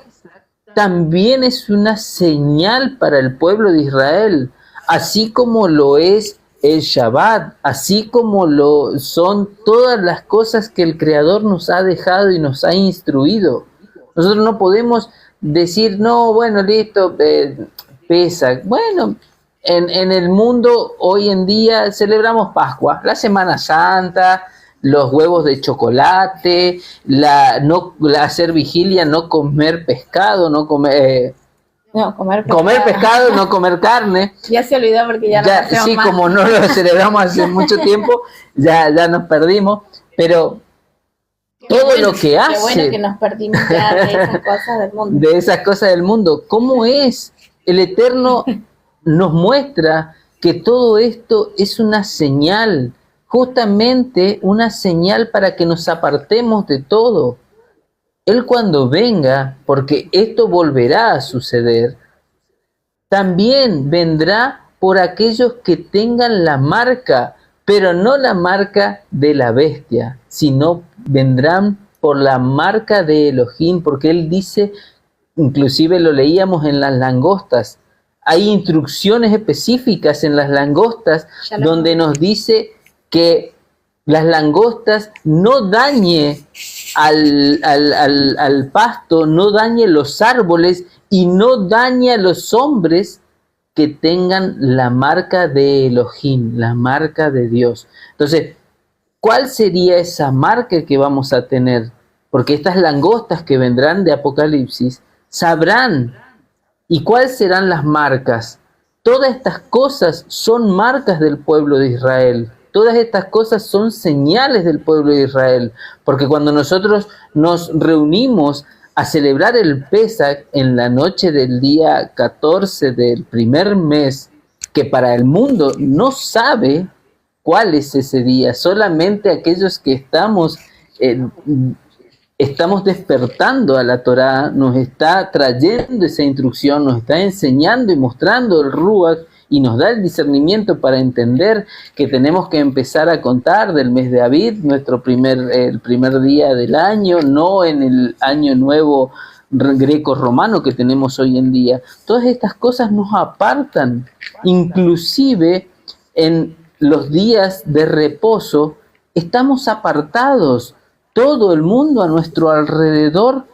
Speaker 3: también es una señal para el pueblo de Israel, así como lo es el Shabbat, así como lo son todas las cosas que el Creador nos ha dejado y nos ha instruido. Nosotros no podemos decir: no, bueno, listo, Pesaj. Bueno, en el mundo hoy en día celebramos Pascua, la Semana Santa, los huevos de chocolate, hacer vigilia, no comer pescado, comer pescado, no comer carne.
Speaker 2: Ya se olvidó porque ya no hacemos
Speaker 3: sí, más. Como no lo celebramos hace mucho tiempo, ya nos perdimos, pero todo lo que
Speaker 2: Qué
Speaker 3: hace.
Speaker 2: bueno que nos perdimos ya de esas cosas del mundo.
Speaker 3: De esas cosas del mundo. ¿Cómo es? El Eterno nos muestra que todo esto es una señal, justamente una señal para que nos apartemos de todo. Él cuando venga, porque esto volverá a suceder, también vendrá por aquellos que tengan la marca, pero no la marca de la bestia, sino vendrán por la marca de Elohim, porque él dice, inclusive lo leíamos en las langostas, hay instrucciones específicas en las langostas
Speaker 2: Shalom.
Speaker 3: donde nos dice que las langostas no dañe al pasto, no dañe los árboles y no dañe a los hombres que tengan la marca de Elohim, la marca de Dios. Entonces, ¿cuál sería esa marca que vamos a tener? Porque estas langostas que vendrán de Apocalipsis sabrán. ¿Y cuáles serán las marcas? Todas estas cosas son marcas del pueblo de Israel. Todas estas cosas son señales del pueblo de Israel. Porque cuando nosotros nos reunimos a celebrar el Pesaj en la noche del día 14 del primer mes, que para el mundo no sabe cuál es ese día, solamente aquellos que estamos despertando a la Torá, nos está trayendo esa instrucción, nos está enseñando y mostrando el Ruach y nos da el discernimiento para entender que tenemos que empezar a contar del mes de Abid, el primer día del año, no en el año nuevo greco-romano que tenemos hoy en día. Todas estas cosas nos apartan, inclusive en los días de reposo estamos apartados. Todo el mundo a nuestro alrededor,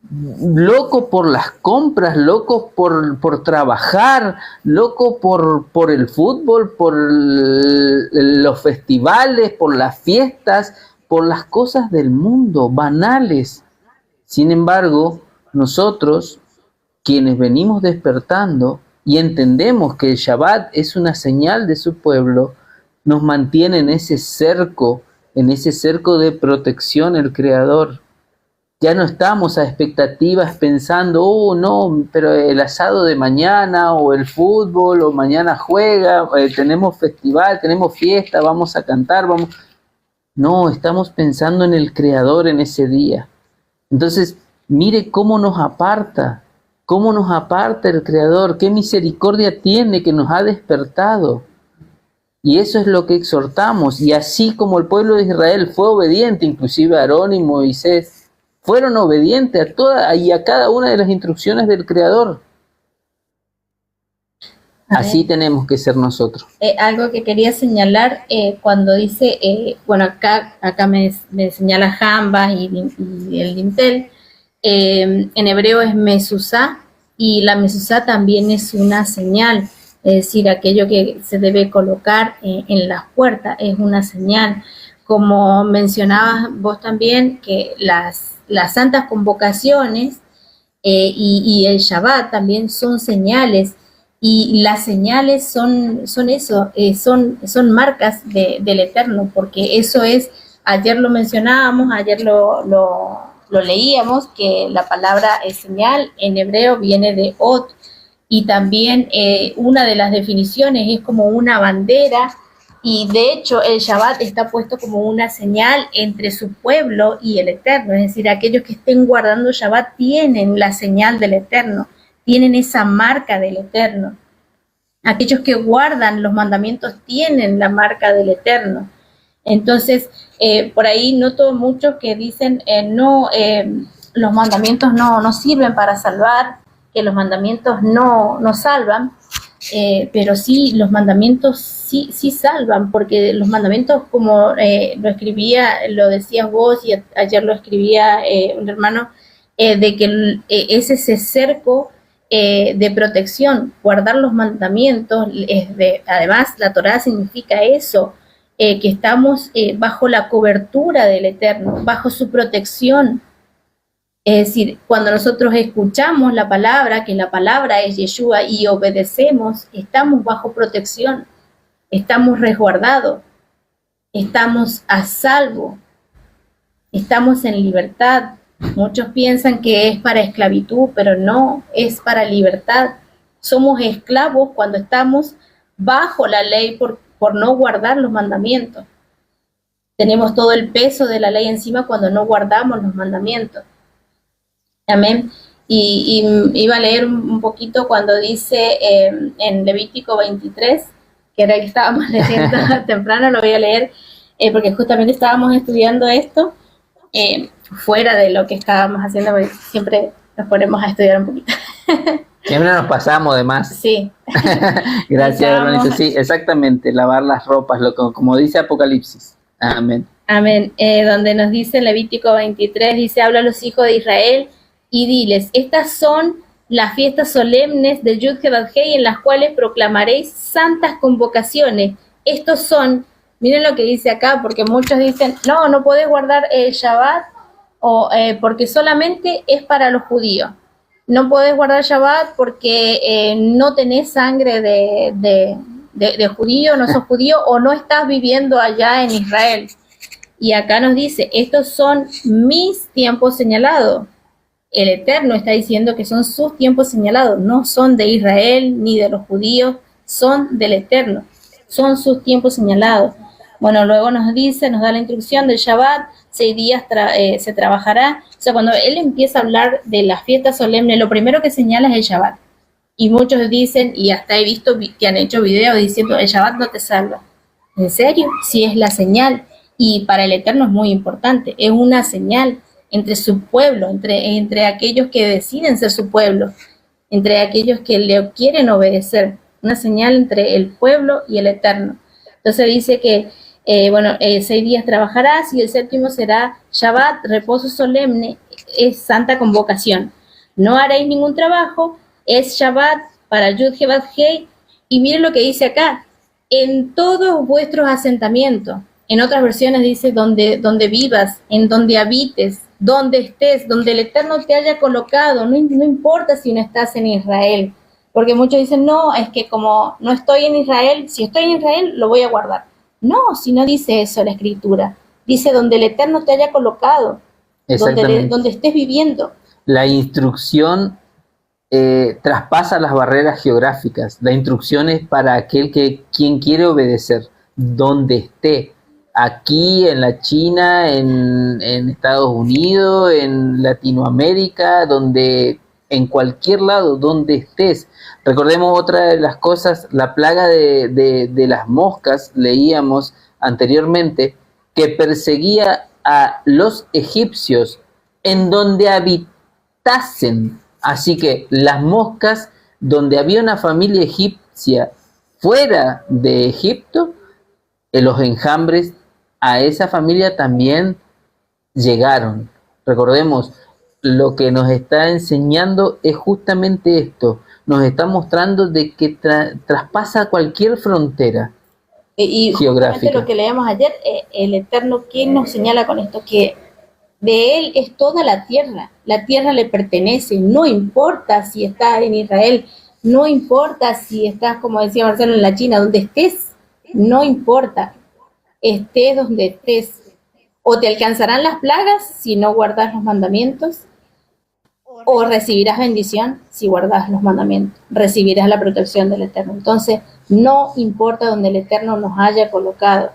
Speaker 3: loco por las compras, loco por trabajar, loco por el fútbol, por los festivales, por las fiestas, por las cosas del mundo, banales. Sin embargo, nosotros, quienes venimos despertando y entendemos que el Shabbat es una señal de su pueblo, nos mantiene en ese cerco de protección el Creador. Ya no estamos a expectativas pensando, oh no, pero el asado de mañana, o el fútbol, o mañana juega, tenemos festival, tenemos fiesta, vamos a cantar, No, estamos pensando en el Creador en ese día. Entonces, mire cómo nos aparta el Creador, qué misericordia tiene que nos ha despertado. Y eso es lo que exhortamos. Y así como el pueblo de Israel fue obediente, inclusive Aarón y Moisés, fueron obedientes a toda y a cada una de las instrucciones del Creador. Así tenemos que ser nosotros.
Speaker 2: Algo que quería señalar cuando dice, acá me señala Jamba y el Dintel, en hebreo es Mesuzá, y la Mesuzá también es una señal. Es decir, aquello que se debe colocar en las puertas es una señal. Como mencionabas vos también, que las santas convocaciones y el Shabbat también son señales, y las señales son eso, son marcas del Eterno, porque eso es, ayer lo mencionábamos, ayer lo leíamos, que la palabra señal en hebreo viene de ot. Y también una de las definiciones es como una bandera, y de hecho el Shabbat está puesto como una señal entre su pueblo y el Eterno. Es decir, aquellos que estén guardando Shabbat tienen la señal del Eterno, tienen esa marca del Eterno. Aquellos que guardan los mandamientos tienen la marca del Eterno. Entonces, por ahí noto muchos que dicen, los mandamientos no sirven para salvar, que los mandamientos no salvan, pero sí, los mandamientos sí salvan, porque los mandamientos, como lo decías vos y ayer lo escribía un hermano, de que es ese cerco de protección. Guardar los mandamientos, además la Torá significa eso, que estamos bajo la cobertura del Eterno, bajo su protección. Es decir, cuando nosotros escuchamos la palabra, que la palabra es Yeshua, y obedecemos, estamos bajo protección, estamos resguardados, estamos a salvo. estamos en libertad. Muchos piensan que es para esclavitud, pero no, es para libertad. Somos esclavos cuando estamos bajo la ley por no guardar los mandamientos. Tenemos todo el peso de la ley encima cuando no guardamos los mandamientos. Amén. Y iba a leer un poquito cuando dice en Levítico 23, que era el que estábamos leyendo temprano, lo voy a leer porque justamente estábamos estudiando esto fuera de lo que estábamos haciendo, porque siempre nos ponemos a estudiar un poquito.
Speaker 3: Siempre nos pasamos de más.
Speaker 2: Sí.
Speaker 3: Gracias, hermanito. Sí, exactamente, lavar las ropas, como dice Apocalipsis. Amén.
Speaker 2: Amén. Donde nos dice en Levítico 23, dice, habla a los hijos de Israel y diles, estas son las fiestas solemnes de Yud-Heh-Vav-Hei en las cuales proclamaréis santas convocaciones. Estos son, miren lo que dice acá, porque muchos dicen, no podés guardar el Shabbat porque solamente es para los judíos. No podés guardar Shabbat porque no tenés sangre de judío, no sos judío o no estás viviendo allá en Israel. Y acá nos dice, estos son mis tiempos señalados. El Eterno está diciendo que son sus tiempos señalados, no son de Israel ni de los judíos, son del Eterno, son sus tiempos señalados. Bueno, luego nos da la instrucción del Shabbat, 6 días se trabajará. O sea, cuando él empieza a hablar de las fiestas solemnes, lo primero que señala es el Shabbat. Y muchos dicen, y hasta he visto que han hecho videos diciendo, el Shabbat no te salva. ¿En serio? Sí, es la señal. Y para el Eterno es muy importante, es una señal entre su pueblo, entre aquellos que deciden ser su pueblo, entre aquellos que le quieren obedecer, una señal entre el pueblo y el Eterno. Entonces dice que, 6 días trabajarás y el 7º será Shabbat, reposo solemne, es santa convocación. No haréis ningún trabajo, es Shabbat para Yud-Heh-Vav-Hei, y miren lo que dice acá, en todos vuestros asentamientos. En otras versiones dice donde vivas, en donde habites, donde estés, donde el Eterno te haya colocado, no importa si no estás en Israel, porque muchos dicen, no, es que como no estoy en Israel, si estoy en Israel lo voy a guardar. No, si no dice eso la Escritura, dice donde el Eterno te haya colocado, donde estés viviendo. La
Speaker 3: instrucción traspasa las barreras geográficas, la instrucción es para quien quiere obedecer, donde esté. Aquí en la China, en Estados Unidos, en Latinoamérica, en cualquier lado, donde estés. Recordemos otra de las cosas, la plaga de las moscas, leíamos anteriormente, que perseguía a los egipcios en donde habitasen. Así que las moscas, donde había una familia egipcia fuera de Egipto, los enjambres a esa familia también llegaron. Recordemos, lo que nos está enseñando es justamente esto. Nos está mostrando de que traspasa cualquier frontera geográfica.
Speaker 2: Lo que leíamos ayer, el Eterno, ¿quién nos señala con esto? Que de Él es toda la tierra le pertenece, no importa si estás en Israel, no importa si estás, como decía Marcelo, en la China, donde estés, no importa. Estés donde estés, o te alcanzarán las plagas si no guardas los mandamientos, o recibirás bendición si guardas los mandamientos, recibirás la protección del Eterno. Entonces, no importa donde el Eterno nos haya colocado,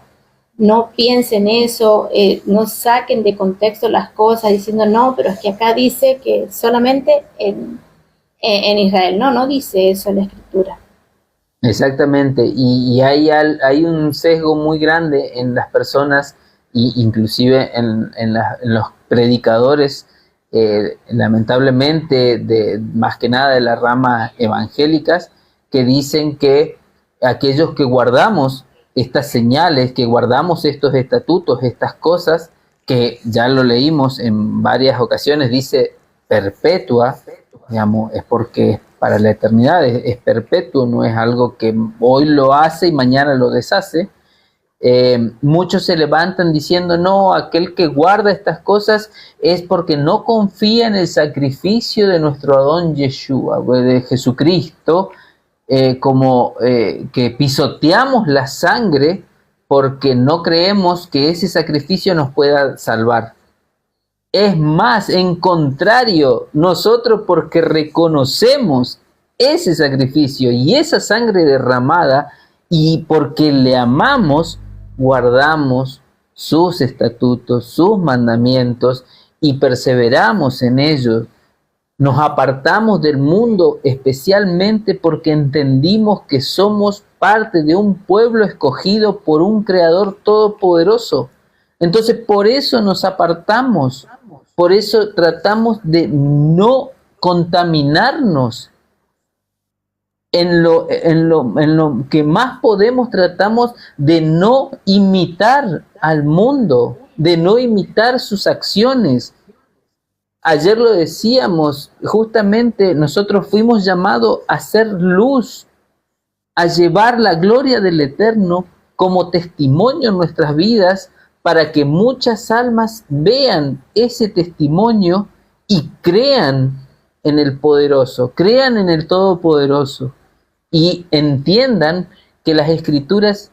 Speaker 2: no piensen eso, no saquen de contexto las cosas diciendo, no, pero es que acá dice que solamente en Israel. No dice eso en la Escritura.
Speaker 3: Exactamente, y hay un sesgo muy grande en las personas, inclusive en los predicadores, lamentablemente, más que nada de la rama evangélicas, que dicen que aquellos que guardamos estas señales, que guardamos estos estatutos, estas cosas, que ya lo leímos en varias ocasiones, dice perpetua, digamos, es porque es para la eternidad, es perpetuo, no es algo que hoy lo hace y mañana lo deshace. Muchos se levantan diciendo, no, aquel que guarda estas cosas es porque no confía en el sacrificio de nuestro Adón Yeshua, de Jesucristo, que pisoteamos la sangre porque no creemos que ese sacrificio nos pueda salvar. Es más, en contrario, nosotros porque reconocemos ese sacrificio y esa sangre derramada y porque le amamos, guardamos sus estatutos, sus mandamientos y perseveramos en ellos. Nos apartamos del mundo especialmente porque entendimos que somos parte de un pueblo escogido por un Creador todopoderoso. Entonces, por eso nos apartamos, por eso tratamos de no contaminarnos. En lo que más podemos, tratamos de no imitar al mundo, de no imitar sus acciones. Ayer lo decíamos, justamente nosotros fuimos llamados a ser luz, a llevar la gloria del Eterno como testimonio en nuestras vidas para que muchas almas vean ese testimonio y crean en el poderoso, crean en el todopoderoso y entiendan que las escrituras,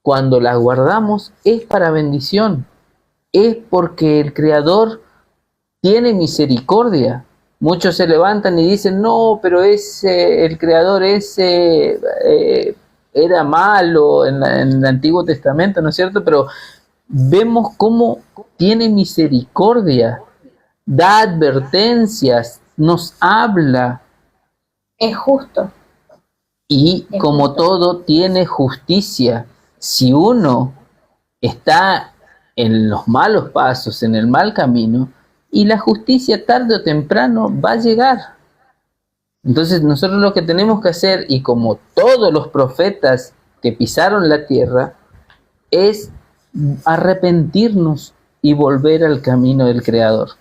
Speaker 3: cuando las guardamos, es para bendición, es porque el Creador tiene misericordia. Muchos se levantan y dicen, no, pero el Creador era malo en el Antiguo Testamento, ¿no es cierto? Pero vemos cómo tiene misericordia, da advertencias, nos habla.
Speaker 2: Es justo.
Speaker 3: Y como todo, tiene justicia. Si uno está en los malos pasos, en el mal camino, y la justicia tarde o temprano va a llegar. Entonces nosotros lo que tenemos que hacer, y como todos los profetas que pisaron la tierra, es arrepentirnos y volver al camino del Creador.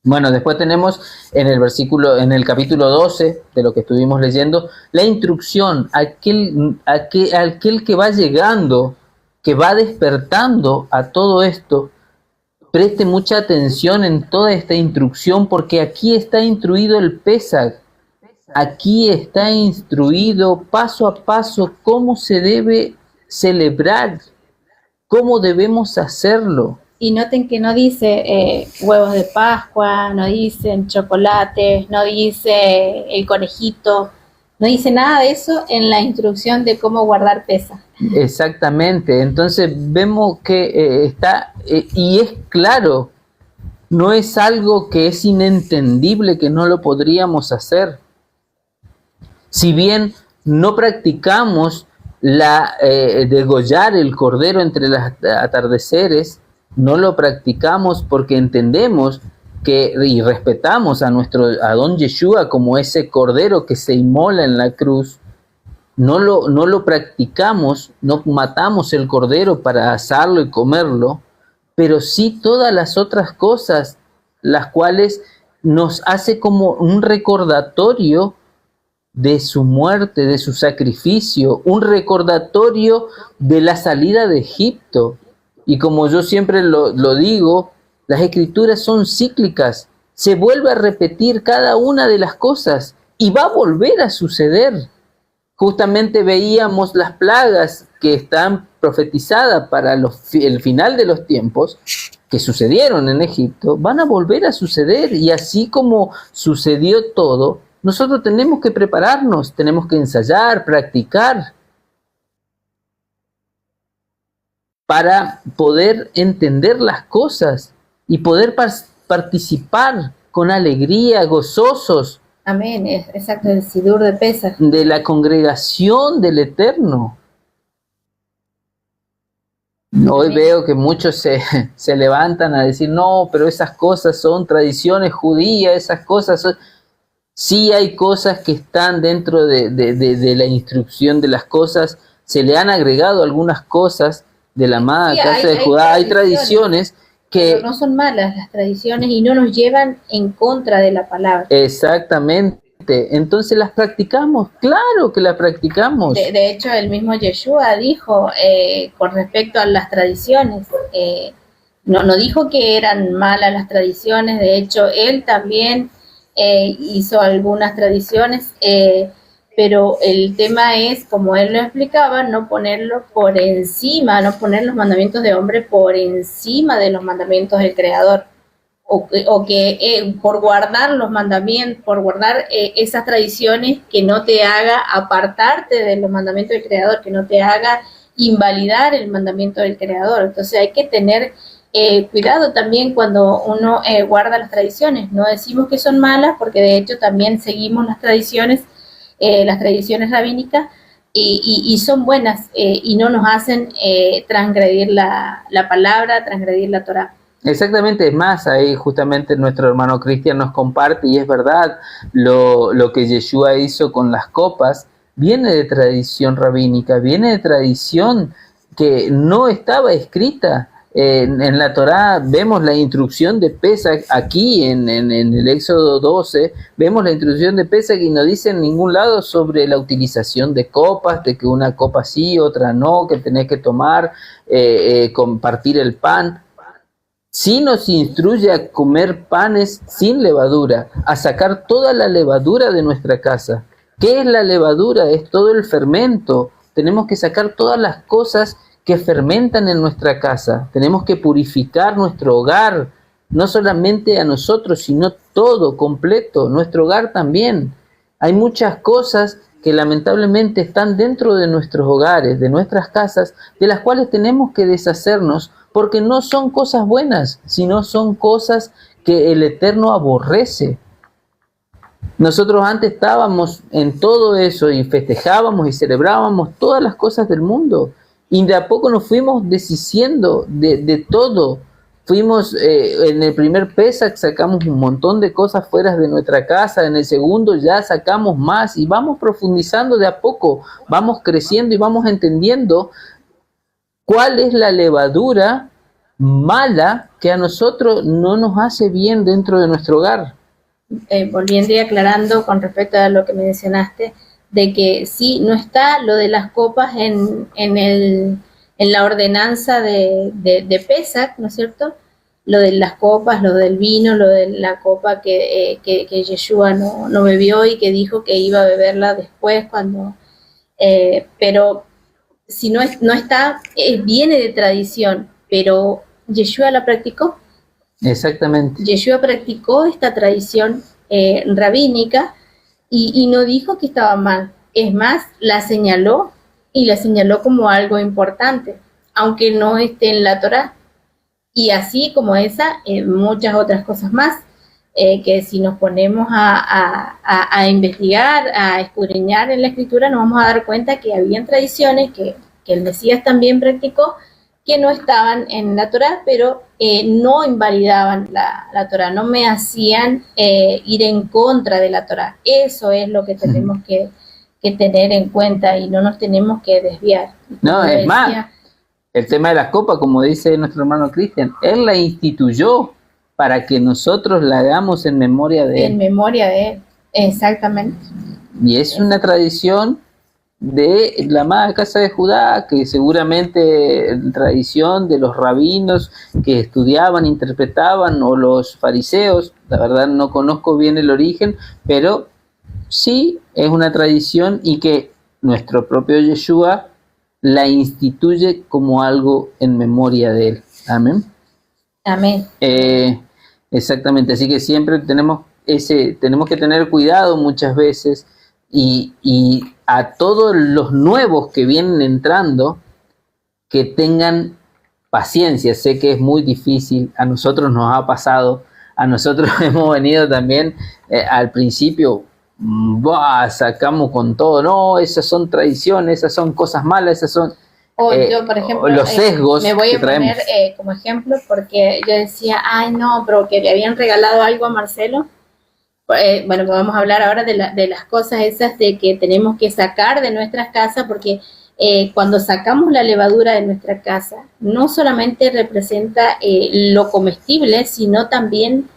Speaker 3: Bueno, después tenemos en el capítulo 12 de lo que estuvimos leyendo, la instrucción, aquel que va llegando, que va despertando a todo esto. Preste mucha atención en toda esta instrucción, porque aquí está instruido el Pesaj. Aquí está instruido paso a paso cómo se debe celebrar, cómo debemos hacerlo.
Speaker 2: Y noten que no dice huevos de Pascua, no dicen chocolates, no dice el conejito, no dice nada de eso en la instrucción de cómo guardar Pesaj.
Speaker 3: Exactamente, entonces vemos que está, y es claro, no es algo que es inentendible, que no lo podríamos hacer. Si bien no practicamos degollar el cordero entre los atardeceres, no lo practicamos porque entendemos y respetamos a nuestro Adón Yeshua como ese cordero que se inmola en la cruz. No lo practicamos, no matamos el cordero para asarlo y comerlo, pero sí todas las otras cosas, las cuales nos hace como un recordatorio de su muerte, de su sacrificio, un recordatorio de la salida de Egipto. Y como yo siempre lo digo, las escrituras son cíclicas, se vuelve a repetir cada una de las cosas y va a volver a suceder. Justamente veíamos las plagas que están profetizadas para el final de los tiempos, que sucedieron en Egipto, van a volver a suceder, y así como sucedió todo, nosotros tenemos que prepararnos, tenemos que ensayar, practicar, para poder entender las cosas y poder participar con alegría, gozosos.
Speaker 2: Amén, exacto, el Sidur de Pesaj.
Speaker 3: De la congregación del Eterno. Hoy veo que muchos se levantan a decir, no, pero esas cosas son tradiciones judías, esas cosas son... Sí hay cosas que están dentro de la instrucción de las cosas, se le han agregado algunas cosas de la amada casa de Judá, hay tradiciones que...
Speaker 2: Pero no son malas las tradiciones y no nos llevan en contra de la palabra.
Speaker 3: Exactamente, entonces las practicamos, claro que las practicamos.
Speaker 2: De hecho, el mismo Yeshua dijo con respecto a las tradiciones, no dijo que eran malas las tradiciones, de hecho, él también hizo algunas tradiciones, pero el tema es, como él lo explicaba, no ponerlo por encima, no poner los mandamientos de hombre por encima de los mandamientos del Creador. o que por guardar los mandamientos, por guardar esas tradiciones, que no te haga apartarte de los mandamientos del Creador, que no te haga invalidar el mandamiento del Creador. Entonces hay que tener cuidado también cuando uno guarda las tradiciones. No decimos que son malas, porque de hecho también seguimos las tradiciones rabínicas, y son buenas, y no nos hacen transgredir la palabra, transgredir la Torá.
Speaker 3: Exactamente, es más, ahí justamente nuestro hermano Cristian nos comparte, y es verdad, lo que Yeshua hizo con las copas viene de tradición rabínica, viene de tradición que no estaba escrita. En la Torá vemos la instrucción de Pesach, aquí en el Éxodo 12, vemos la instrucción de Pesach y no dice en ningún lado sobre la utilización de copas, de que una copa sí, otra no, que tenés que tomar, compartir el pan. Sí nos instruye a comer panes sin levadura, a sacar toda la levadura de nuestra casa. ¿Qué es la levadura? Es todo el fermento. Tenemos que sacar todas las cosas que fermentan en nuestra casa. Tenemos que purificar nuestro hogar, no solamente a nosotros, sino todo, completo, nuestro hogar también. Hay muchas cosas que lamentablemente están dentro de nuestros hogares, de nuestras casas, de las cuales tenemos que deshacernos, porque no son cosas buenas, sino son cosas que el Eterno aborrece. Nosotros antes estábamos en todo eso y festejábamos y celebrábamos todas las cosas del mundo, y de a poco nos fuimos deshaciendo de todo. Fuimos, en el primer Pesach sacamos un montón de cosas fuera de nuestra casa, en el segundo ya sacamos más, y vamos profundizando de a poco, vamos creciendo y vamos entendiendo cuál es la levadura mala que a nosotros no nos hace bien dentro de nuestro hogar.
Speaker 2: Volviendo y aclarando con respecto a lo que me mencionaste, de que sí, no está lo de las copas en la ordenanza de Pesach, ¿no es cierto? Lo de las copas, lo del vino, lo de la copa que Yeshua no bebió y que dijo que iba a beberla después, pero si no está, viene de tradición, pero Yeshua la practicó.
Speaker 3: Exactamente.
Speaker 2: Yeshua practicó esta tradición rabínica y no dijo que estaba mal. Es más, la señaló, y la señaló como algo importante, aunque no esté en la Torá. Y así como esa, muchas otras cosas más, que si nos ponemos a investigar, a escudriñar en la Escritura, nos vamos a dar cuenta que habían tradiciones que el Mesías también practicó, que no estaban en la Torá, pero no invalidaban la Torá, no me hacían ir en contra de la Torá. Eso es lo que tenemos que tener en cuenta, y no nos tenemos que desviar.
Speaker 3: No, es más, el tema de las copas, como dice nuestro hermano Cristian, él la instituyó para que nosotros la hagamos en memoria de él.
Speaker 2: En memoria de él, exactamente.
Speaker 3: Y es una tradición de la amada casa de Judá, que seguramente tradición de los rabinos que estudiaban, interpretaban, o los fariseos. La verdad no conozco bien el origen, pero sí es una tradición, y que nuestro propio Yeshua la instituye como algo en memoria de él. Amén.
Speaker 2: Amén.
Speaker 3: Exactamente, así que siempre tenemos que tener cuidado muchas veces, y a todos los nuevos que vienen entrando, que tengan paciencia. Sé que es muy difícil, a nosotros nos ha pasado, a nosotros hemos venido también al principio, sacamos con todo, no, esas son tradiciones, esas son cosas malas, esas son
Speaker 2: yo, por ejemplo,
Speaker 3: los sesgos
Speaker 2: me voy
Speaker 3: que
Speaker 2: a poner como ejemplo, porque yo decía, ay no, pero que le habían regalado algo a Marcelo. Bueno, vamos a hablar ahora de las cosas esas de que tenemos que sacar de nuestras casas, porque cuando sacamos la levadura de nuestra casa, no solamente representa lo comestible, sino también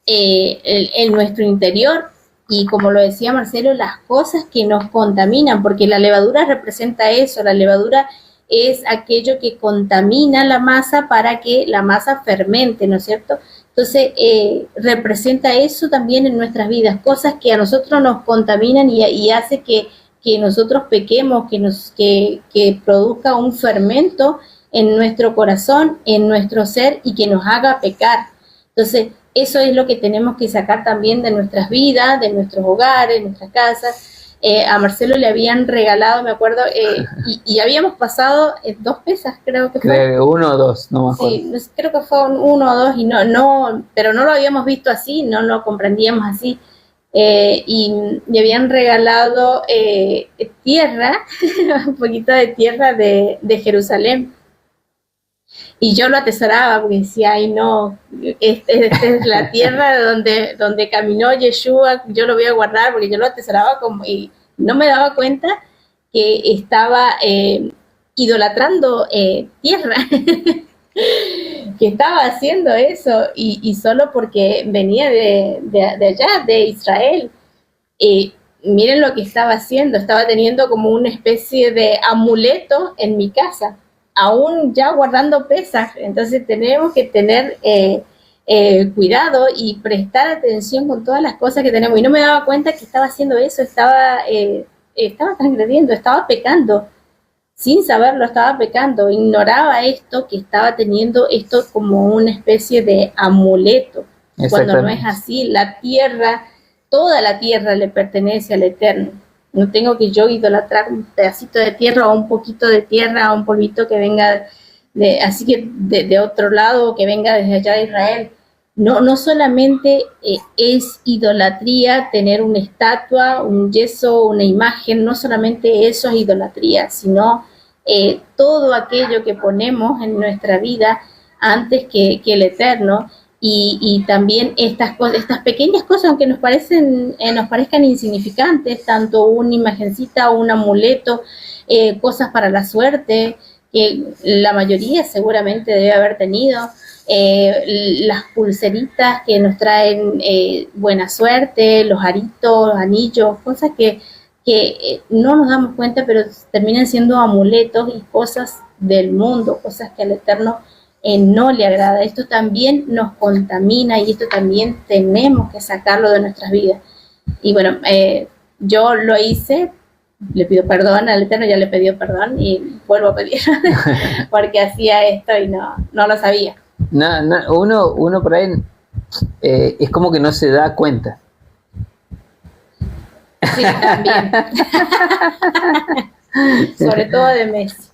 Speaker 2: en nuestro interior, y como lo decía Marcelo, las cosas que nos contaminan, porque la levadura representa eso. La levadura es aquello que contamina la masa para que la masa fermente, ¿no es cierto? Entonces, representa eso también en nuestras vidas, cosas que a nosotros nos contaminan y hace que nosotros pequemos, que produzca un fermento en nuestro corazón, en nuestro ser, y que nos haga pecar. Entonces, eso es lo que tenemos que sacar también de nuestras vidas, de nuestros hogares, de nuestras casas. A Marcelo le habían regalado, me acuerdo, y habíamos pasado 2 pesas, creo que fue.
Speaker 3: Creo que 1 o 2, no me acuerdo.
Speaker 2: Sí, creo que fue 1 o 2 y pero no lo habíamos visto así, no lo comprendíamos así. Y le habían regalado tierra, un poquito de tierra de Jerusalén. Y yo lo atesoraba porque decía, ay no, esta es la tierra donde caminó Yeshua, yo lo voy a guardar porque yo lo atesoraba y no me daba cuenta que estaba idolatrando tierra, que estaba haciendo eso y solo porque venía de allá, de Israel. Miren lo que estaba haciendo, estaba teniendo como una especie de amuleto en mi casa, aún ya guardando pesas. Entonces tenemos que tener cuidado y prestar atención con todas las cosas que tenemos. Y no me daba cuenta que estaba haciendo eso, estaba transgrediendo, estaba pecando. Sin saberlo estaba pecando, ignoraba esto, que estaba teniendo esto como una especie de amuleto, cuando no es así. La tierra, toda la tierra le pertenece al Eterno. No tengo que yo idolatrar un pedacito de tierra o un poquito de tierra o un polvito que venga de otro lado, que venga desde allá de Israel. No solamente es idolatría tener una estatua, un yeso, una imagen, no solamente eso es idolatría, sino todo aquello que ponemos en nuestra vida antes que el Eterno. Y también estas pequeñas cosas, aunque nos parezcan insignificantes, tanto una imagencita o un amuleto, cosas para la suerte, que la mayoría seguramente debe haber tenido, las pulseritas que nos traen buena suerte, los aritos, los anillos, cosas que no nos damos cuenta, pero terminan siendo amuletos y cosas del mundo, cosas que al Eterno no le agrada. Esto también nos contamina y esto también tenemos que sacarlo de nuestras vidas. Y bueno, yo lo hice, le pido perdón al Eterno, ya le pedí perdón y vuelvo a pedir porque hacía esto y no lo sabía.
Speaker 3: Uno por ahí es como que no se da cuenta.
Speaker 2: Sí, también. Sobre todo de Messi.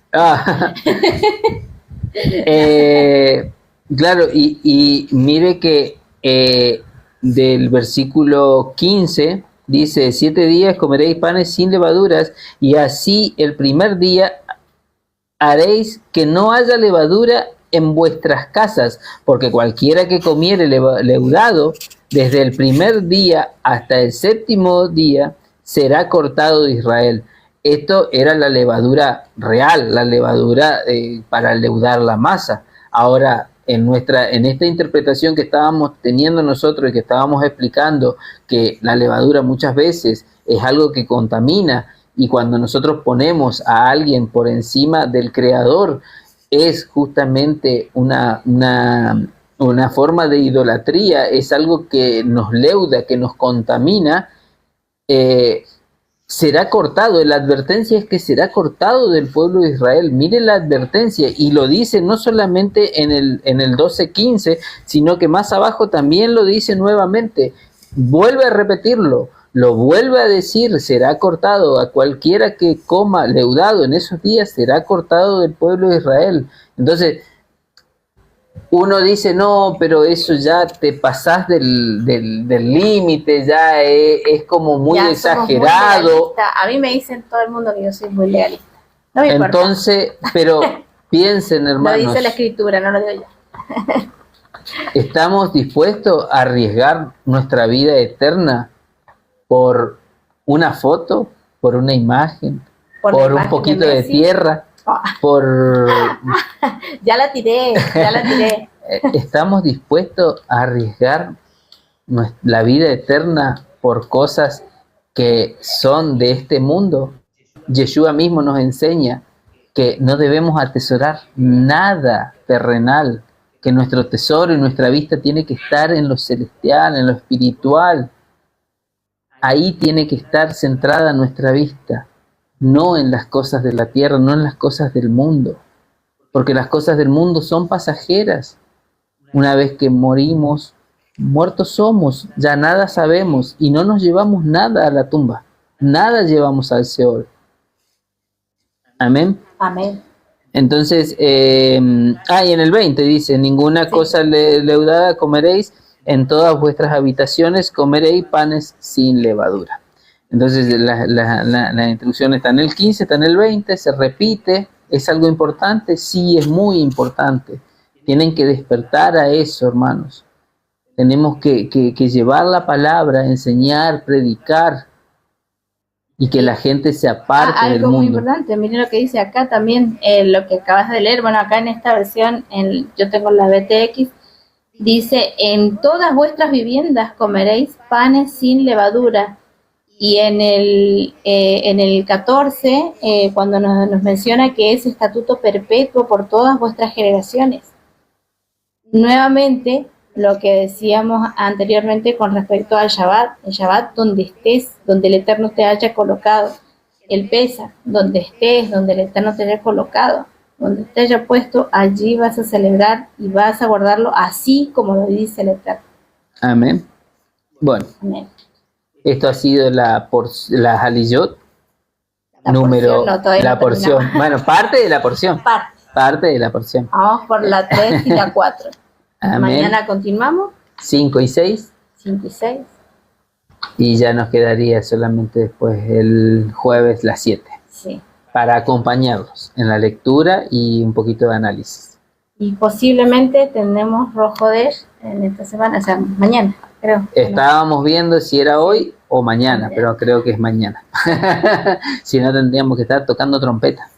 Speaker 3: Claro, y mire que del versículo 15 dice: 7 días comeréis panes sin levaduras, y así el primer día haréis que no haya levadura en vuestras casas, porque cualquiera que comiere leudado desde el primer día hasta el 7º día será cortado de Israel. Esto era la levadura real, la levadura para leudar la masa. Ahora, en esta interpretación que estábamos teniendo nosotros y que estábamos explicando, que la levadura muchas veces es algo que contamina, y cuando nosotros ponemos a alguien por encima del Creador, es justamente una forma de idolatría, es algo que nos leuda, que nos contamina. Será cortado, la advertencia es que será cortado del pueblo de Israel. Mire la advertencia, y lo dice no solamente en el 12:15, sino que más abajo también lo dice nuevamente, vuelve a repetirlo, lo vuelve a decir: será cortado, a cualquiera que coma leudado en esos días será cortado del pueblo de Israel. Entonces uno dice: no, pero eso ya te pasás del límite, ya es como muy
Speaker 2: ya
Speaker 3: exagerado.
Speaker 2: Muy a mí me dicen todo el mundo que yo soy muy legalista. No me importa.
Speaker 3: Entonces, pero piensen, hermanos.
Speaker 2: Lo dice la Escritura, no lo digo yo.
Speaker 3: ¿Estamos dispuestos a arriesgar nuestra vida eterna por una foto, por una imagen, por un poquito de tierra?
Speaker 2: Ya la tiré.
Speaker 3: ¿Estamos dispuestos a arriesgar la vida eterna por cosas que son de este mundo? Yeshua mismo nos enseña que no debemos atesorar nada terrenal, que nuestro tesoro y nuestra vista tiene que estar en lo celestial, en lo espiritual. Ahí tiene que estar centrada nuestra vista, no en las cosas de la tierra, no en las cosas del mundo, porque las cosas del mundo son pasajeras. Una vez que morimos, muertos somos, ya nada sabemos y no nos llevamos nada a la tumba, nada llevamos al Seol. Amén.
Speaker 2: Amén.
Speaker 3: Entonces, y en el 20 dice, ninguna cosa leudada comeréis, en todas vuestras habitaciones comeréis panes sin levadura. Entonces, la instrucción está en el 15, está en el 20, se repite. ¿Es algo importante? Sí, es muy importante. Tienen que despertar a eso, hermanos. Tenemos que llevar la palabra, enseñar, predicar, y que la gente se aparte del
Speaker 2: algo
Speaker 3: mundo.
Speaker 2: muy importante, miren lo que dice acá también, lo que acabas de leer. Bueno, acá en esta versión, yo tengo la BTX, dice, en todas vuestras viviendas comeréis panes sin levadura. Y en el 14, cuando nos menciona que es estatuto perpetuo por todas vuestras generaciones. Nuevamente, lo que decíamos anteriormente con respecto al Shabbat, el Shabbat donde estés, donde el Eterno te haya colocado, el Pesaj, donde estés, donde el Eterno te haya colocado, donde te haya puesto, allí vas a celebrar y vas a guardarlo así como lo dice el Eterno.
Speaker 3: Amén. Bueno,
Speaker 2: Amén.
Speaker 3: esto ha sido la Haliyot,
Speaker 2: La
Speaker 3: número,
Speaker 2: porción, no, todavía
Speaker 3: la
Speaker 2: no
Speaker 3: porción,
Speaker 2: terminamos.
Speaker 3: bueno, parte de la porción, parte de la porción.
Speaker 2: Vamos por la 3 y la 4.
Speaker 3: Amén.
Speaker 2: Mañana continuamos,
Speaker 3: 5 y 6,
Speaker 2: 5 y 6.
Speaker 3: y ya nos quedaría solamente después el jueves las 7,
Speaker 2: Sí.
Speaker 3: para acompañarlos en la lectura y un poquito de análisis.
Speaker 2: Y posiblemente tenemos Rojo Desh en esta semana, o sea, mañana, creo.
Speaker 3: Estábamos viendo si era hoy o mañana, pero creo que es mañana. Si no, tendríamos que estar tocando trompeta,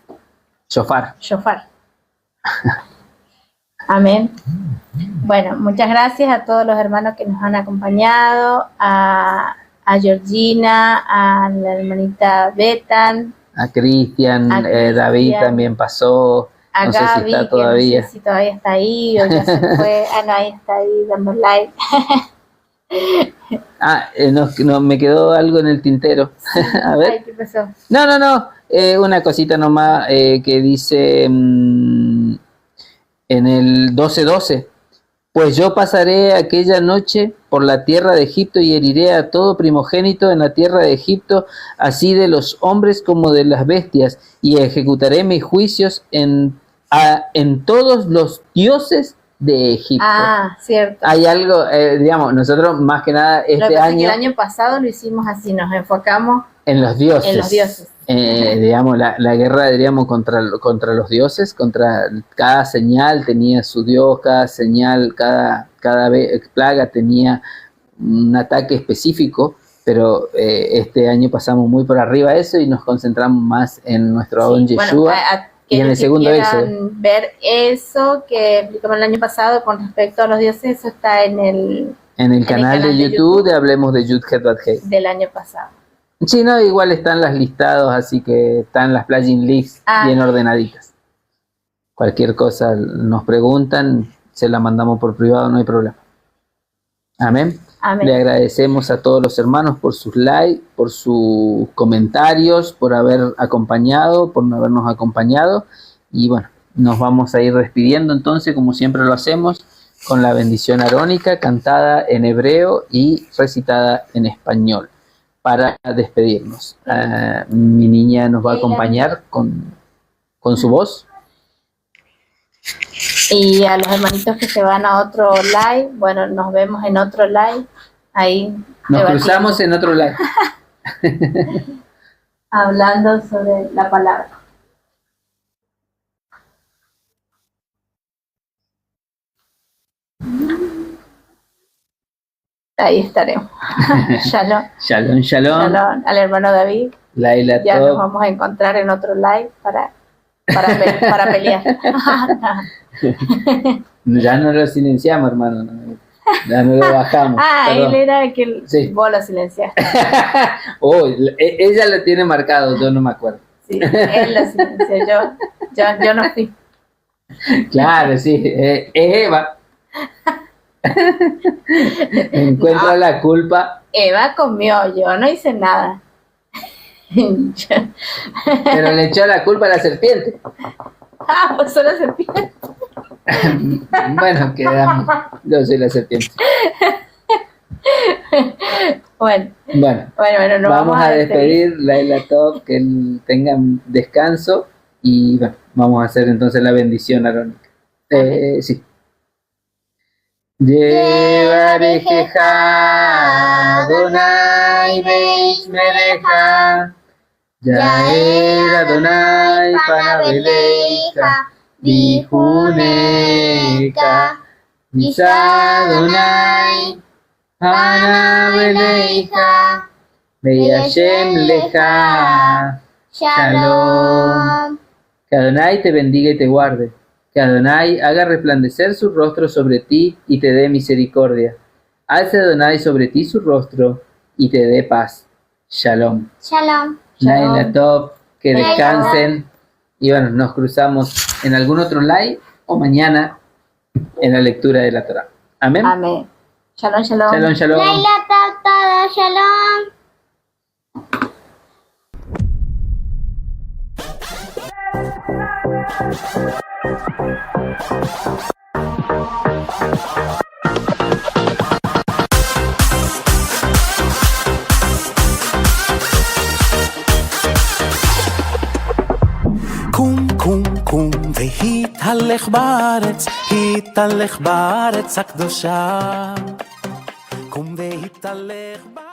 Speaker 3: shofar.
Speaker 2: Shofar. Amén. Bueno, muchas gracias a todos los hermanos que nos han acompañado, a Georgina, a la hermanita Betan,
Speaker 3: A Cristian,
Speaker 2: A
Speaker 3: David
Speaker 2: Cristian.
Speaker 3: también pasó,
Speaker 2: a
Speaker 3: no sé
Speaker 2: Gaby,
Speaker 3: si está
Speaker 2: que
Speaker 3: todavía.
Speaker 2: no sé si todavía está ahí o ya se fue. No, ahí está ahí dando like.
Speaker 3: No, me quedó algo en el tintero. A ver.
Speaker 2: Ay, ¿qué pasó?
Speaker 3: No, una cosita nomás que dice en el 12:12. Pues yo pasaré aquella noche por la tierra de Egipto y heriré a todo primogénito en la tierra de Egipto, así de los hombres como de las bestias, y ejecutaré mis juicios en todos los dioses de Egipto.
Speaker 2: Ah, cierto.
Speaker 3: Hay algo, digamos, nosotros más que nada
Speaker 2: Lo que
Speaker 3: este
Speaker 2: pasa es que el
Speaker 3: año
Speaker 2: año pasado lo hicimos así, nos enfocamos
Speaker 3: en los dioses.
Speaker 2: en los dioses.
Speaker 3: Digamos, la guerra, diríamos, contra los dioses, contra cada señal tenía su dios, cada señal, cada plaga tenía un ataque específico, pero este año pasamos muy por arriba de eso y nos concentramos más en nuestro Adón Yeshua. Y en el segundo
Speaker 2: Éxodo.
Speaker 3: Éxodo.
Speaker 2: Ver eso que explicamos el año pasado con respecto a los dioses, eso está en el
Speaker 3: canal de YouTube de Hablemos de Yud Het Bat Hei.
Speaker 2: del año pasado.
Speaker 3: Sí, no, igual están las listados, así que están las plugin lists bien ordenaditas. Cualquier cosa nos preguntan, se la mandamos por privado, no hay problema. Amén.
Speaker 2: Amén.
Speaker 3: Le agradecemos a todos los hermanos por sus likes, por sus comentarios, por habernos acompañado. Y bueno, nos vamos a ir despidiendo entonces, como siempre lo hacemos, con la bendición arónica, cantada en hebreo y recitada en español, para despedirnos. Mi niña nos va a acompañar con su voz.
Speaker 2: Y a los hermanitos que se van a otro live, bueno, nos vemos en otro live. Ahí
Speaker 3: Nos cruzamos en otro live.
Speaker 2: hablando sobre la palabra. Ahí estaremos. Shalom.
Speaker 3: Shalom, shalom.
Speaker 2: Shalom al hermano David.
Speaker 3: Laila
Speaker 2: Ya nos
Speaker 3: Tov.
Speaker 2: vamos a encontrar en otro live para pelear.
Speaker 3: Ya no lo silenciamos, hermano. Ya no lo bajamos.
Speaker 2: Él era el que
Speaker 3: Sí.
Speaker 2: vos lo silenciaste.
Speaker 3: Oh, ella lo tiene marcado, yo no me acuerdo.
Speaker 2: Sí, él lo silenció. Yo no fui.
Speaker 3: Claro, sí. Eva. Encuentra la culpa,
Speaker 2: Eva comió, yo no hice nada.
Speaker 3: pero le echó la culpa a la serpiente.
Speaker 2: Pues soy la serpiente.
Speaker 3: Bueno, quedamos. Yo soy la serpiente.
Speaker 2: Bueno,
Speaker 3: Bueno,
Speaker 2: nos
Speaker 3: vamos a despedir Laila Top, que tengan descanso y bueno, vamos a hacer entonces la bendición arónica. Sí. Yevarejeja Adonai Beish Melecha Yael Adonai Panabeleja Bihuneka Yisa Adonai Panabeleja Beyashem Leja Shalom. Que Adonai te bendiga y te guarde. Que Adonai haga resplandecer su rostro sobre ti y te dé misericordia. Alce Adonai sobre ti su rostro y te dé paz. Shalom.
Speaker 4: Shalom.
Speaker 3: Laila Top, que
Speaker 4: Laila.
Speaker 3: descansen. Y bueno, nos cruzamos en algún otro live o mañana en la lectura de la Torah. Amén.
Speaker 2: Amén. Shalom, shalom.
Speaker 3: Shalom, shalom.
Speaker 4: Laila Tata, Shalom.
Speaker 5: קום קום קום והתהלך בארץ, התהלך בארץ הקדושה. קום והתהלך בארץ